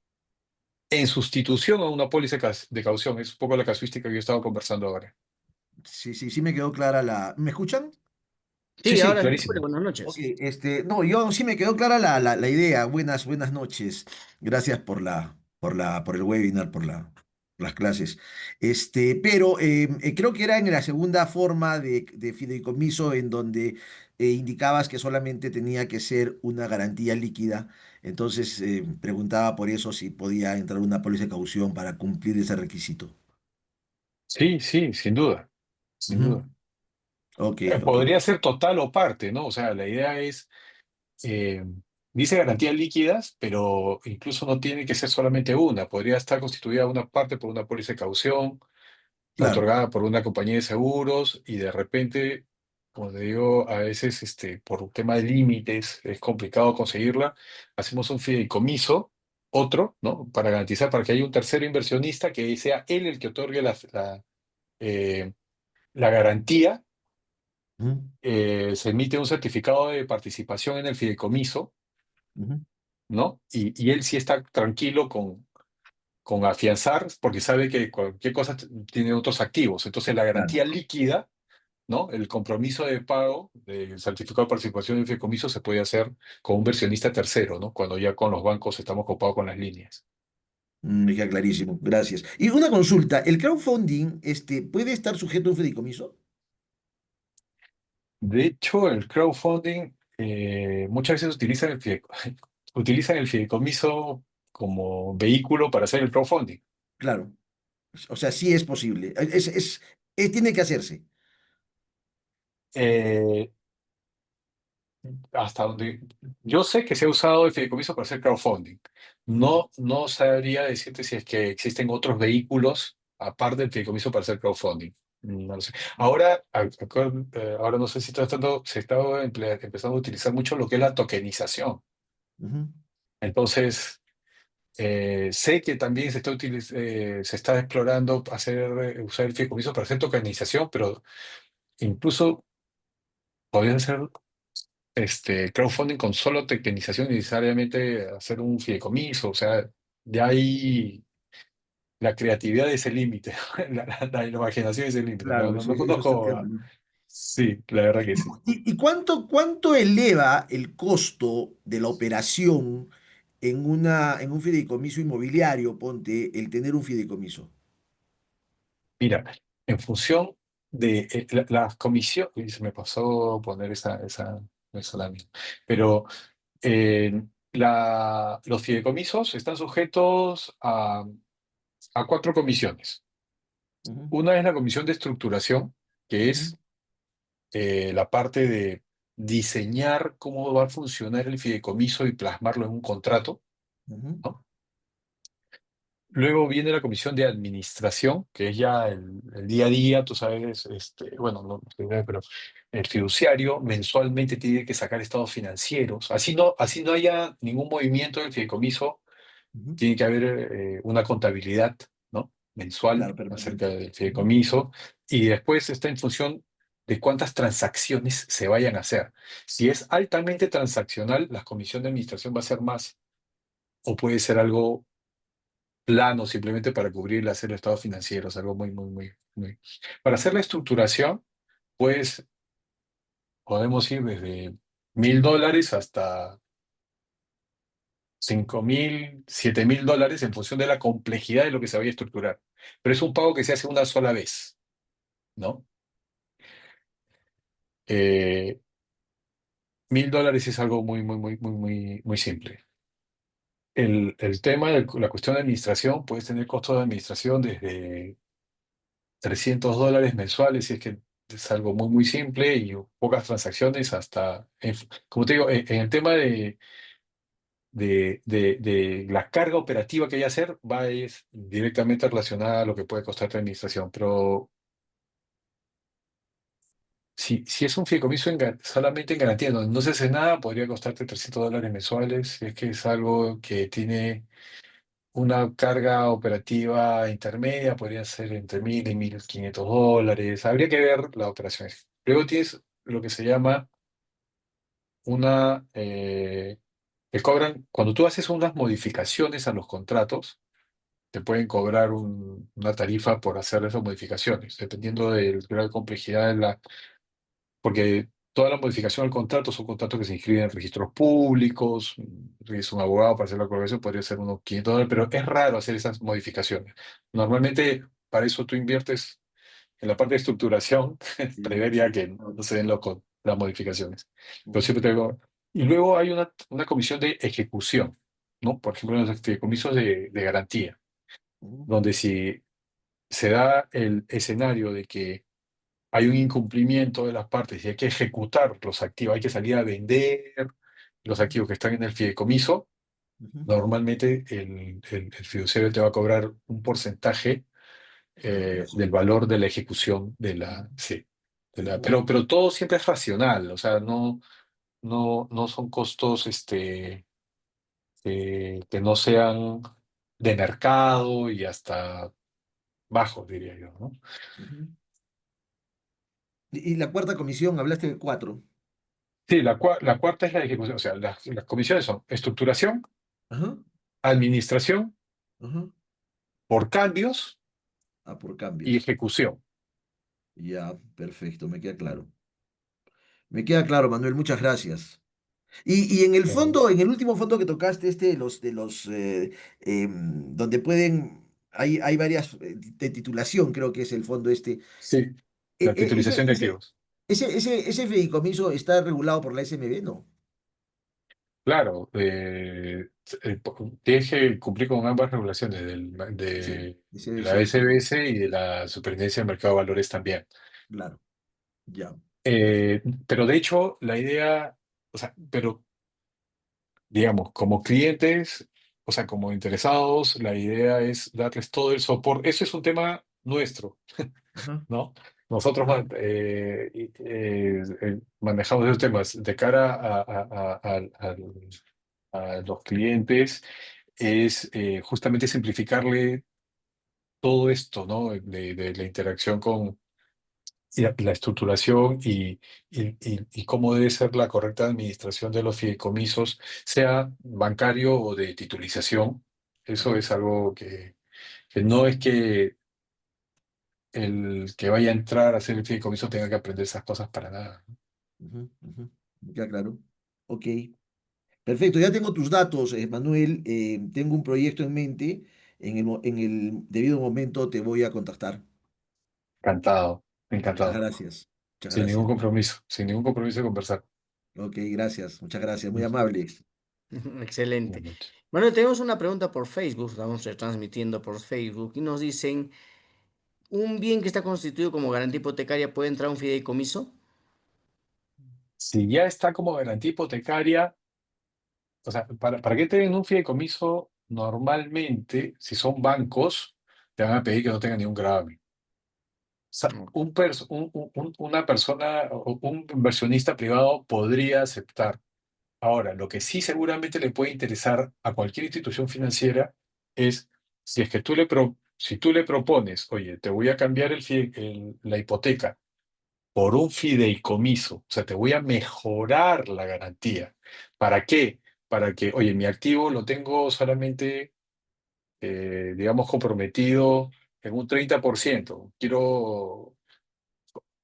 en sustitución a una póliza de caución. Es un poco la casuística que yo estaba conversando ahora. Sí, sí, sí me quedó clara la... ¿Me escuchan? Sí, Sí, sí, ahora sí, Julio, clarísimo. buenas Ok, noches. no, yo sí me quedó clara la idea. Buenas noches. Gracias por el webinar, las clases. Pero creo que era en la segunda forma de fideicomiso en donde indicabas que solamente tenía que ser una garantía líquida. Entonces, preguntaba por eso si podía entrar una póliza de caución para cumplir ese requisito. Sí, sí, sin duda, sin Ujú. duda. Ok, ok. Podría ser total o parte, ¿no? O sea, la idea es, eh, dice garantías líquidas, pero incluso no tiene que ser solamente una. Podría estar constituida una parte por una póliza de caución, Claro. otorgada por una compañía de seguros, y de repente, como te digo, a veces por un tema de límites es complicado conseguirla. Hacemos un fideicomiso, otro, ¿no? Para garantizar, para que haya un tercero inversionista que sea él el que otorgue eh, la garantía. Ujú, Se emite un certificado de participación en el fideicomiso, ujú. ¿no? Y él sí está tranquilo con afianzar, porque sabe que cualquier cosa tiene otros activos. Entonces, la Claro. garantía líquida, ¿no? El compromiso de pago del certificado de participación en el fideicomiso se puede hacer con un versionista tercero, ¿no? Cuando ya con los bancos estamos copados con las líneas. Me queda clarísimo, gracias. Y una consulta, ¿el crowdfunding puede estar sujeto a un fideicomiso? De hecho, el crowdfunding muchas veces utilizan el fideicomiso como vehículo para hacer el crowdfunding. Claro, o sea, sí es posible. Tiene que hacerse. Eh, Hasta donde yo sé que se ha usado el fideicomiso para hacer crowdfunding. No sabría decirte si es que existen otros vehículos aparte del fideicomiso para hacer crowdfunding. No lo sé. Ahora no sé si se está empezando a utilizar mucho lo que es la tokenización. Ujú, Entonces, sé que también se está explorando usar el fideicomiso para hacer tokenización, pero incluso podría ser crowdfunding con solo tokenización y necesariamente hacer un fideicomiso, o sea, de ahí la creatividad es el límite, la imaginación es el límite. No, claro, no, no eso está el conozco. tema, ¿no? Sí, la verdad que sí. ¿Y cuánto eleva el costo de la operación en un fideicomiso inmobiliario, ponte, el tener un fideicomiso? Mira, en función de la comisión, y se me pasó poner esa lámina, pero los fideicomisos están sujetos a cuatro comisiones. Ujú, Una es la comisión de estructuración, que ujú, es la parte de diseñar cómo va a funcionar el fideicomiso y plasmarlo en un contrato, ujú, ¿no? Luego viene la comisión de administración, que es ya el día a día, tú sabes, bueno, no, pero el fiduciario mensualmente tiene que sacar estados financieros. Así no haya ningún movimiento del fideicomiso, ujú. tiene que haber una contabilidad, ¿no? Mensual Claro, acerca permanente. del Ujú. fideicomiso, y después está en función de cuántas transacciones se vayan a hacer. Si es altamente transaccional, la comisión de administración va a ser más, o puede ser algo plano simplemente para cubrir hacer el estado financiero, es algo muy, muy, muy, muy. Para hacer la estructuración, pues podemos ir desde $1.000 hasta 5.000, $7.000 en función de la complejidad de lo que se vaya a estructurar. Pero es un pago que se hace una sola vez, ¿no? Eh, $1.000 es algo muy, muy, muy, muy, muy, muy simple. El tema de la cuestión de administración, puedes tener costos de administración desde $300 mensuales, si es que es algo muy, muy simple y pocas transacciones, hasta, como te digo, en el tema de la carga operativa que hay que hacer, va es directamente relacionada a lo que puede costar la administración. Pero si es un fideicomiso solamente en garantía, no se hace nada, podría costarte $300 mensuales, si es que es algo que tiene una carga operativa intermedia, podría ser entre 1.000 y $1.500. Habría que ver las operaciones. Luego tienes lo que se llama una... te cobran, cuando tú haces unas modificaciones a los contratos, te pueden cobrar una tarifa por hacer esas modificaciones, dependiendo del grado de complejidad de porque toda la modificación al contrato son contratos que se inscriben en registros públicos. Es un abogado para hacer la corrección, podría ser unos $500, pero es raro hacer esas modificaciones. Normalmente, para eso tú inviertes en la parte de estructuración, Sí, prever ya sí. que no se den las modificaciones. Pero Ujú, siempre tengo. Y luego hay una comisión de ejecución, ¿no? Por ejemplo, en los fideicomisos de garantía, ujú, donde si se da el escenario de que hay un incumplimiento de las partes y hay que ejecutar los activos, hay que salir a vender los ujú, activos que están en el fideicomiso, ujú. normalmente el fiduciario te va a cobrar un porcentaje De la del operación. valor de la ejecución Ujú, sí, ujú, pero todo siempre es racional, o sea, no son costos que no sean de mercado y hasta bajos, diría yo, ¿no? ujú. Y la cuarta comisión, hablaste de cuatro. Sí, la cuarta es la ejecución, o sea, las comisiones son estructuración, Ajá, administración, ajá. por cambios Ah, por y cambios. ejecución. Ya, perfecto, me queda claro. Me queda claro, Manuel, muchas gracias. Y en el Eh, fondo, en el último fondo que tocaste, este donde hay varias de titulación, creo que es el fondo este. sí, E- la e- ese, titulización de ese, activos. ese fideicomiso está regulado por la SMB, ¿no? Claro, tienes que cumplir con ambas regulaciones Sí, de ese la sí, sí, SBS y de la Superintendencia del Mercado de Valores también. claro, ya. Pero de hecho, la idea, o sea, pero digamos, como clientes, o sea, como interesados, la idea es darles todo el soporte. Eso es un tema nuestro, Ajá, ¿no? Nosotros ajá, manejamos esos temas de cara a los clientes, es justamente simplificarle todo esto, ¿no? De la interacción con y la estructuración y cómo debe ser la correcta administración de los fideicomisos, sea bancario o de titulización. Eso ajá, es algo que no es que el que vaya a entrar a hacer el fideicomiso tenga que aprender esas cosas para nada. ujú, ujú. Me queda claro. Ok. Perfecto, ya tengo tus datos, Manuel. Tengo un proyecto en mente. En el debido momento te voy a contactar. Encantado, Muchas encantado. gracias. Muchas gracias. Sin ningún compromiso de conversar. Ok, gracias. Muchas gracias. Muy Mm, amables. Excelente. igualmente. Bueno, tenemos una pregunta por Facebook, estamos transmitiendo por Facebook y nos dicen, ¿un bien que está constituido como garantía hipotecaria puede entrar a un fideicomiso? Si ya está como garantía hipotecaria, o sea, para que te den un fideicomiso, normalmente, si son bancos, te van a pedir que no tenga ningún gravamen. No. Una persona o un inversionista privado podría aceptar. Ahora, lo que sí seguramente le puede interesar a cualquier institución financiera es si es que si tú le propones, oye, te voy a cambiar la hipoteca por un fideicomiso, o sea, te voy a mejorar la garantía. ¿Para qué? Para que, oye, mi activo lo tengo solamente digamos, comprometido en un 30%.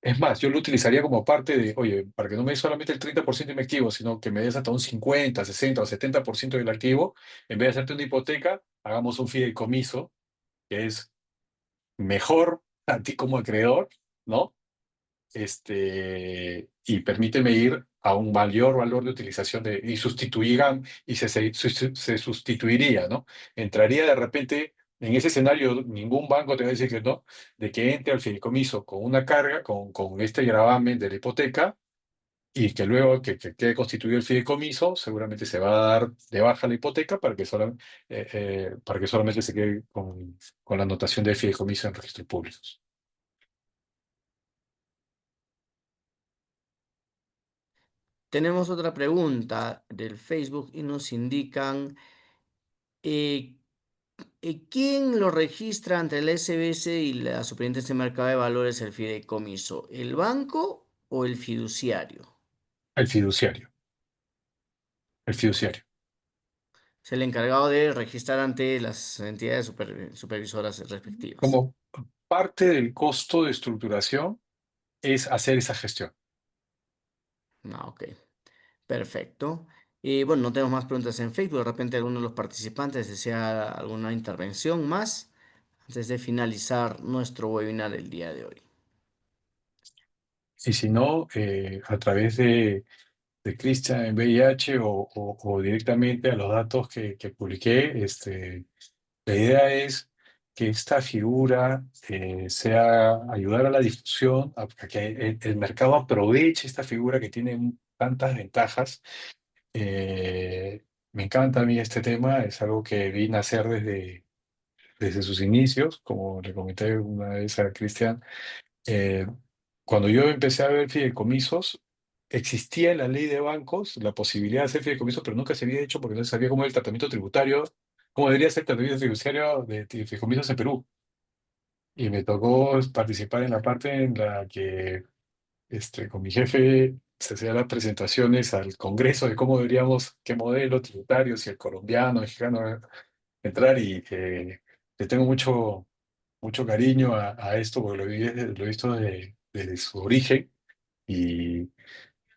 Es más, yo lo utilizaría como parte de, oye, para que no me des solamente el 30% de mi activo, sino que me des hasta un 50, 60 o 70% del activo, en vez de hacerte una hipoteca, hagamos un fideicomiso, que es mejor a ti como acreedor, ¿no? Y permíteme ir a un mayor valor de utilización y sustituirán, y se sustituiría, ¿no? Entraría de repente, en ese escenario, ningún banco te va a decir que no, de que entre al fideicomiso con una carga, con este gravamen de la hipoteca, y que luego que quede constituido el fideicomiso, seguramente se va a dar de baja la hipoteca para que solamente se quede con la anotación de fideicomiso en registros públicos. Tenemos otra pregunta del Facebook y nos indican eh, ¿quién lo registra ante el SBS y la Superintendencia de Mercado de Valores el fideicomiso? ¿El banco o el fiduciario? El fiduciario, el fiduciario. Es el encargado de registrar ante las entidades supervisoras respectivas. Como parte del costo de estructuración es hacer esa gestión. Ah, ok, perfecto. Y bueno, no tenemos más preguntas en Facebook. De repente alguno de los participantes desea alguna intervención más antes de finalizar nuestro webinar el día de hoy. Y si no, a través de Christian en VIH o directamente a los datos que publiqué, la idea es que esta figura sea ayudar a la difusión, a que el mercado aproveche esta figura que tiene tantas ventajas. Me encanta a mí este tema, es algo que vi nacer desde sus inicios, como le comenté una vez a Cristian. eh, Cuando yo empecé a ver fideicomisos, existía en la ley de bancos la posibilidad de hacer fideicomisos, pero nunca se había hecho porque no se sabía cómo era el tratamiento tributario, cómo debería ser el tratamiento tributario de fideicomisos en Perú. Y me tocó participar en la parte en la que con mi jefe se hacían las presentaciones al Congreso de cómo deberíamos, qué modelo tributario, si el colombiano, el mexicano, entrar y le tengo mucho cariño a esto porque lo he visto desde su origen y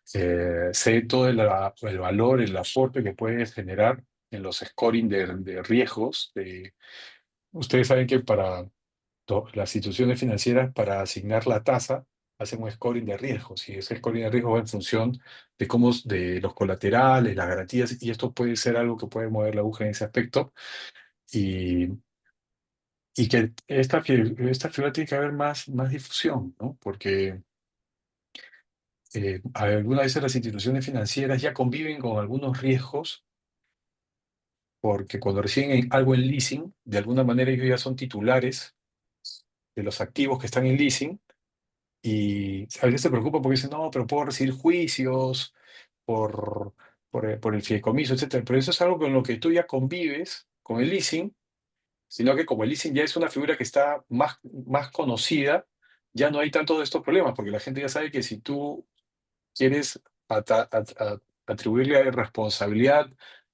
sé todo el valor, el aporte que puede generar en los scoring de riesgos. Ustedes saben que para las instituciones financieras, para asignar la tasa, hacen un scoring de riesgos y ese scoring de riesgos va en función de los colaterales, las garantías, y esto puede ser algo que puede mover la aguja en ese aspecto. Y Y que esta figura tiene que haber más difusión, ¿no? Porque algunas veces las instituciones financieras ya conviven con algunos riesgos, porque cuando reciben algo en leasing, de alguna manera ellos ya son titulares de los activos que están en leasing, y a veces se preocupan porque dicen, no, pero puedo recibir juicios por, por el fideicomiso, etcétera. Pero eso es algo con lo que tú ya convives con el leasing, sino que como el leasing ya es una figura que está más conocida, ya no hay tantos de estos problemas, porque la gente ya sabe que si tú quieres atribuirle responsabilidad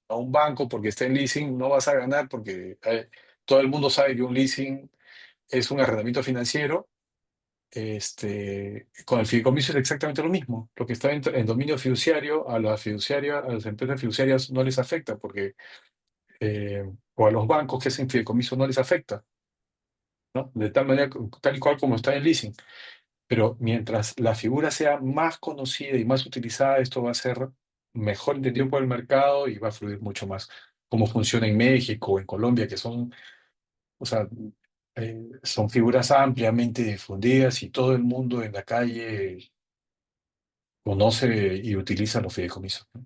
a un banco porque está en leasing, no vas a ganar porque todo el mundo sabe que un leasing es un arrendamiento financiero. Con el fideicomiso es exactamente lo mismo. Lo que está en dominio fiduciario, a las empresas fiduciarias no les afecta porque, o a los bancos que hacen fideicomiso no les afecta, ¿no? De tal manera, tal y cual como está en leasing. Pero mientras la figura sea más conocida y más utilizada, esto va a ser mejor entendido por el mercado y va a fluir mucho más. Cómo funciona en México o en Colombia, que son, o sea, son figuras ampliamente difundidas y todo el mundo en la calle conoce y utiliza los fideicomisos, ¿no?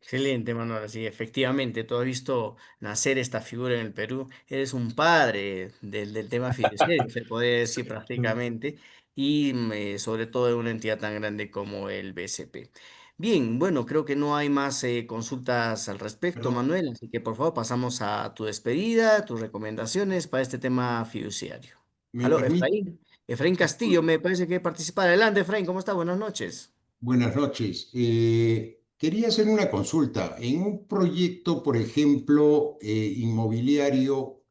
Excelente, Manuel. Sí, efectivamente, tú has visto nacer esta figura en el Perú. Eres un padre del tema fiduciario, se puede decir prácticamente, y sobre todo de una entidad tan grande como el BCP. Bien, bueno, creo que no hay más consultas al respecto, Perdón, Manuel, así que por favor pasamos a tu despedida, tus recomendaciones para este tema fiduciario. me Aló, permite. Efraín. Efraín Castillo, me parece que participa. Adelante, Efraín, ¿cómo está? Buenas noches. Buenas noches. quería hacer una consulta. En un proyecto, por ejemplo, inmobiliario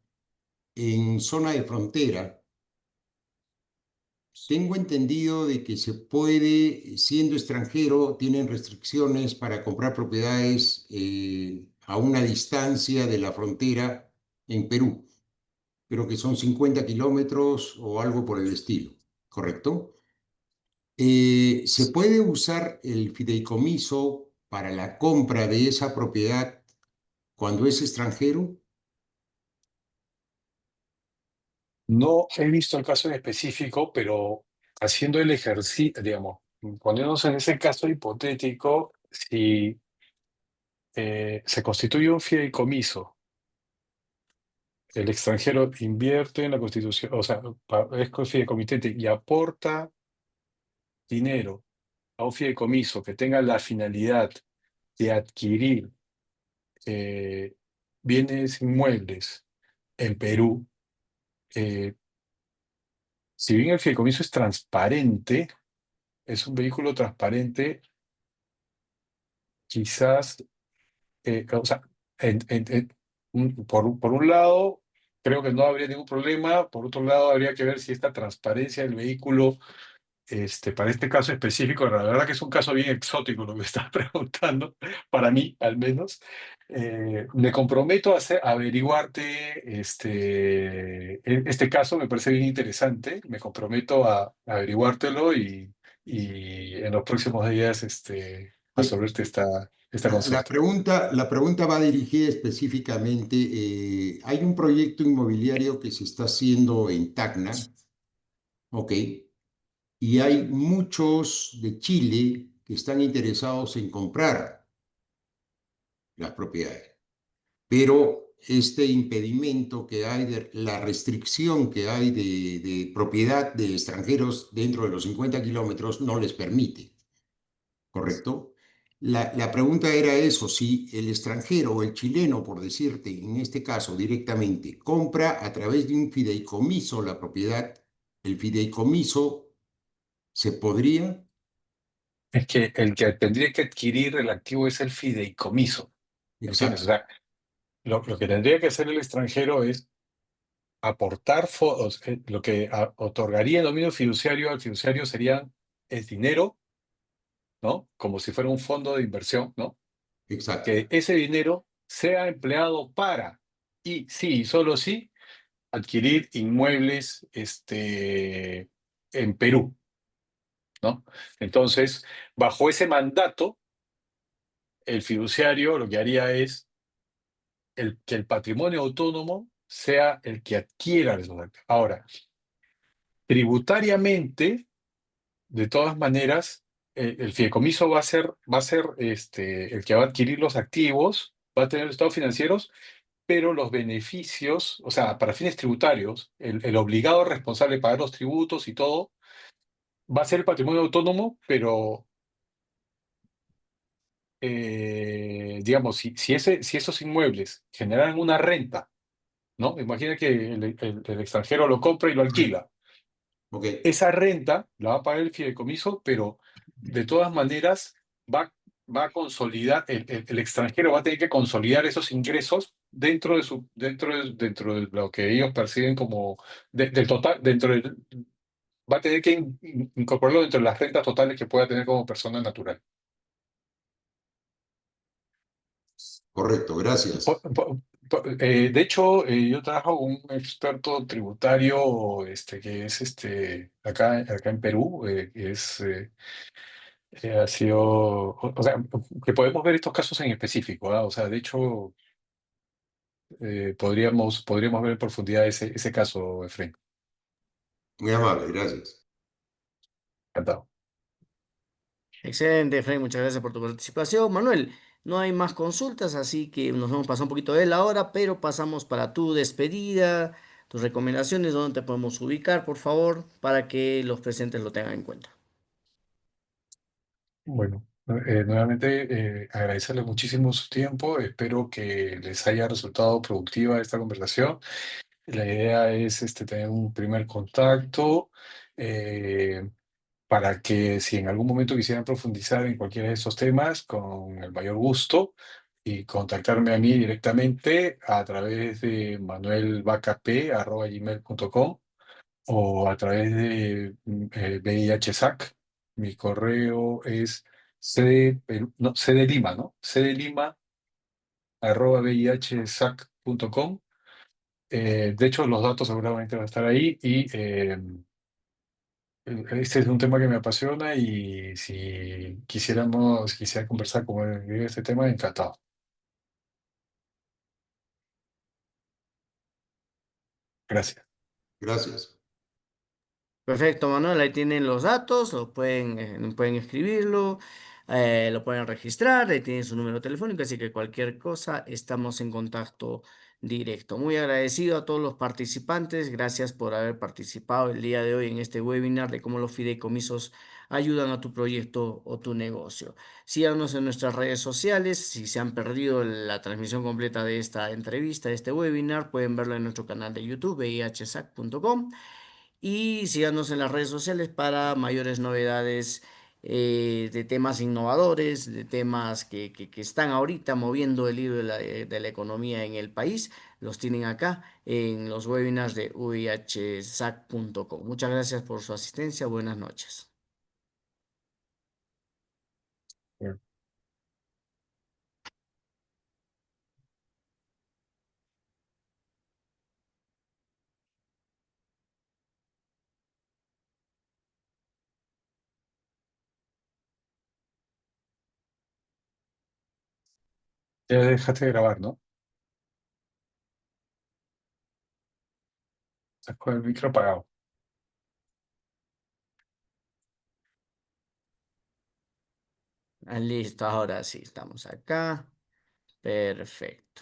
en zona de frontera, tengo entendido de que se puede, siendo extranjero, tienen restricciones para comprar propiedades a una distancia de la frontera en Perú. Creo que son 50 kilómetros o algo por el estilo, ¿correcto? ¿Se puede usar el fideicomiso para la compra de esa propiedad cuando es extranjero? No he visto el caso en específico, pero haciendo el ejercicio, digamos, poniéndonos en ese caso hipotético, si se constituye un fideicomiso, el extranjero invierte en la constitución, o sea, es fideicomitente y aporta dinero a un fideicomiso que tenga la finalidad de adquirir eh, bienes inmuebles en Perú, eh, si bien el fideicomiso es transparente, es un vehículo transparente, quizás, o sea, por un lado, creo que no habría ningún problema, por otro lado, habría que ver si esta transparencia del vehículo para este caso específico, la verdad que es un caso bien exótico lo que estás preguntando, para mí al menos. Me comprometo a averiguarte este caso, me parece bien interesante, me comprometo a averiguártelo y en los próximos días Eh, resolverte esta consulta. la pregunta va dirigida específicamente. Hay un proyecto inmobiliario que se está haciendo en Tacna, ¿ok? Y hay muchos de Chile que están interesados en comprar las propiedades. Pero este impedimento que hay, la restricción que hay de propiedad de extranjeros dentro de los 50 kilómetros no les permite, ¿correcto? La pregunta era eso, si el extranjero o el chileno, por decirte, en este caso directamente, compra a través de un fideicomiso la propiedad, el fideicomiso se podría, Es que el que tendría que adquirir el activo es el fideicomiso, ¿entiendes? O exacto, sea, lo que tendría que hacer el extranjero es aportar fondos, lo que otorgaría el dominio fiduciario al fiduciario sería el dinero, ¿no? Como si fuera un fondo de inversión, ¿no? exacto, Que ese dinero sea empleado para, y sí, solo sí, adquirir inmuebles en Perú, ¿no? Entonces, bajo ese mandato, el fiduciario lo que haría es que el patrimonio autónomo sea el que adquiera esos activos. Ahora, tributariamente, de todas maneras, el fideicomiso va a ser el que va a adquirir los activos, va a tener los estados financieros, pero los beneficios, o sea, para fines tributarios, el obligado responsable de pagar los tributos y todo, va a ser el patrimonio autónomo, pero, digamos, si esos inmuebles generan una renta, ¿no? Imagina que el extranjero lo compra y lo alquila. ok, Esa renta la va a pagar el fideicomiso, pero de todas maneras va, va a consolidar, el extranjero va a tener que consolidar esos ingresos dentro de lo que ellos perciben como del total, va a tener que incorporarlo dentro de las rentas totales que pueda tener como persona natural. correcto, Po- gracias. po- de hecho, yo trabajo con un experto tributario que es acá en Perú, que ha sido, o sea, que podemos ver estos casos en específico, ¿ah? O sea, de hecho, podríamos ver en profundidad ese caso, Efraín. Muy amable, gracias. Encantado. Excelente, Efraín, muchas gracias por tu participación. Manuel, no hay más consultas, así que nos hemos pasado un poquito de la hora, pero pasamos para tu despedida, tus recomendaciones, dónde te podemos ubicar, por favor, para que los presentes lo tengan en cuenta. Bueno, nuevamente agradecerle muchísimo su tiempo. Espero que les haya resultado productiva esta conversación. La idea es tener un primer contacto. para que si en algún momento quisieran profundizar en cualquiera de esos temas, con el mayor gusto, y contactarme a mí directamente a través de manuelvacap@gmail.com o a través de VIHSAC. Mi correo es C de Lima, ¿no? C de Lima @vihsac.com. De hecho, los datos seguramente van a estar ahí y este es un tema que me apasiona y si quisiera conversar con este tema, encantado. Gracias. Gracias. Perfecto, Manuel, ahí tienen los datos, pueden escribirlo, lo pueden registrar, ahí tienen su número telefónico, así que cualquier cosa estamos en contacto directo. Muy agradecido a todos los participantes, gracias por haber participado el día de hoy en este webinar de cómo los fideicomisos ayudan a tu proyecto o tu negocio. Síganos en nuestras redes sociales, si se han perdido la transmisión completa de esta entrevista, de este webinar, pueden verlo en nuestro canal de YouTube, vihsac.com. Y síganos en las redes sociales para mayores novedades de temas innovadores, de temas que están ahorita moviendo el hilo de la economía en el país. Los tienen acá en los webinars de vihsac.com. Muchas gracias por su asistencia. Buenas noches. Ya dejaste de grabar, ¿no? Estás con el micro apagado. Listo, ahora sí, estamos acá. Perfecto.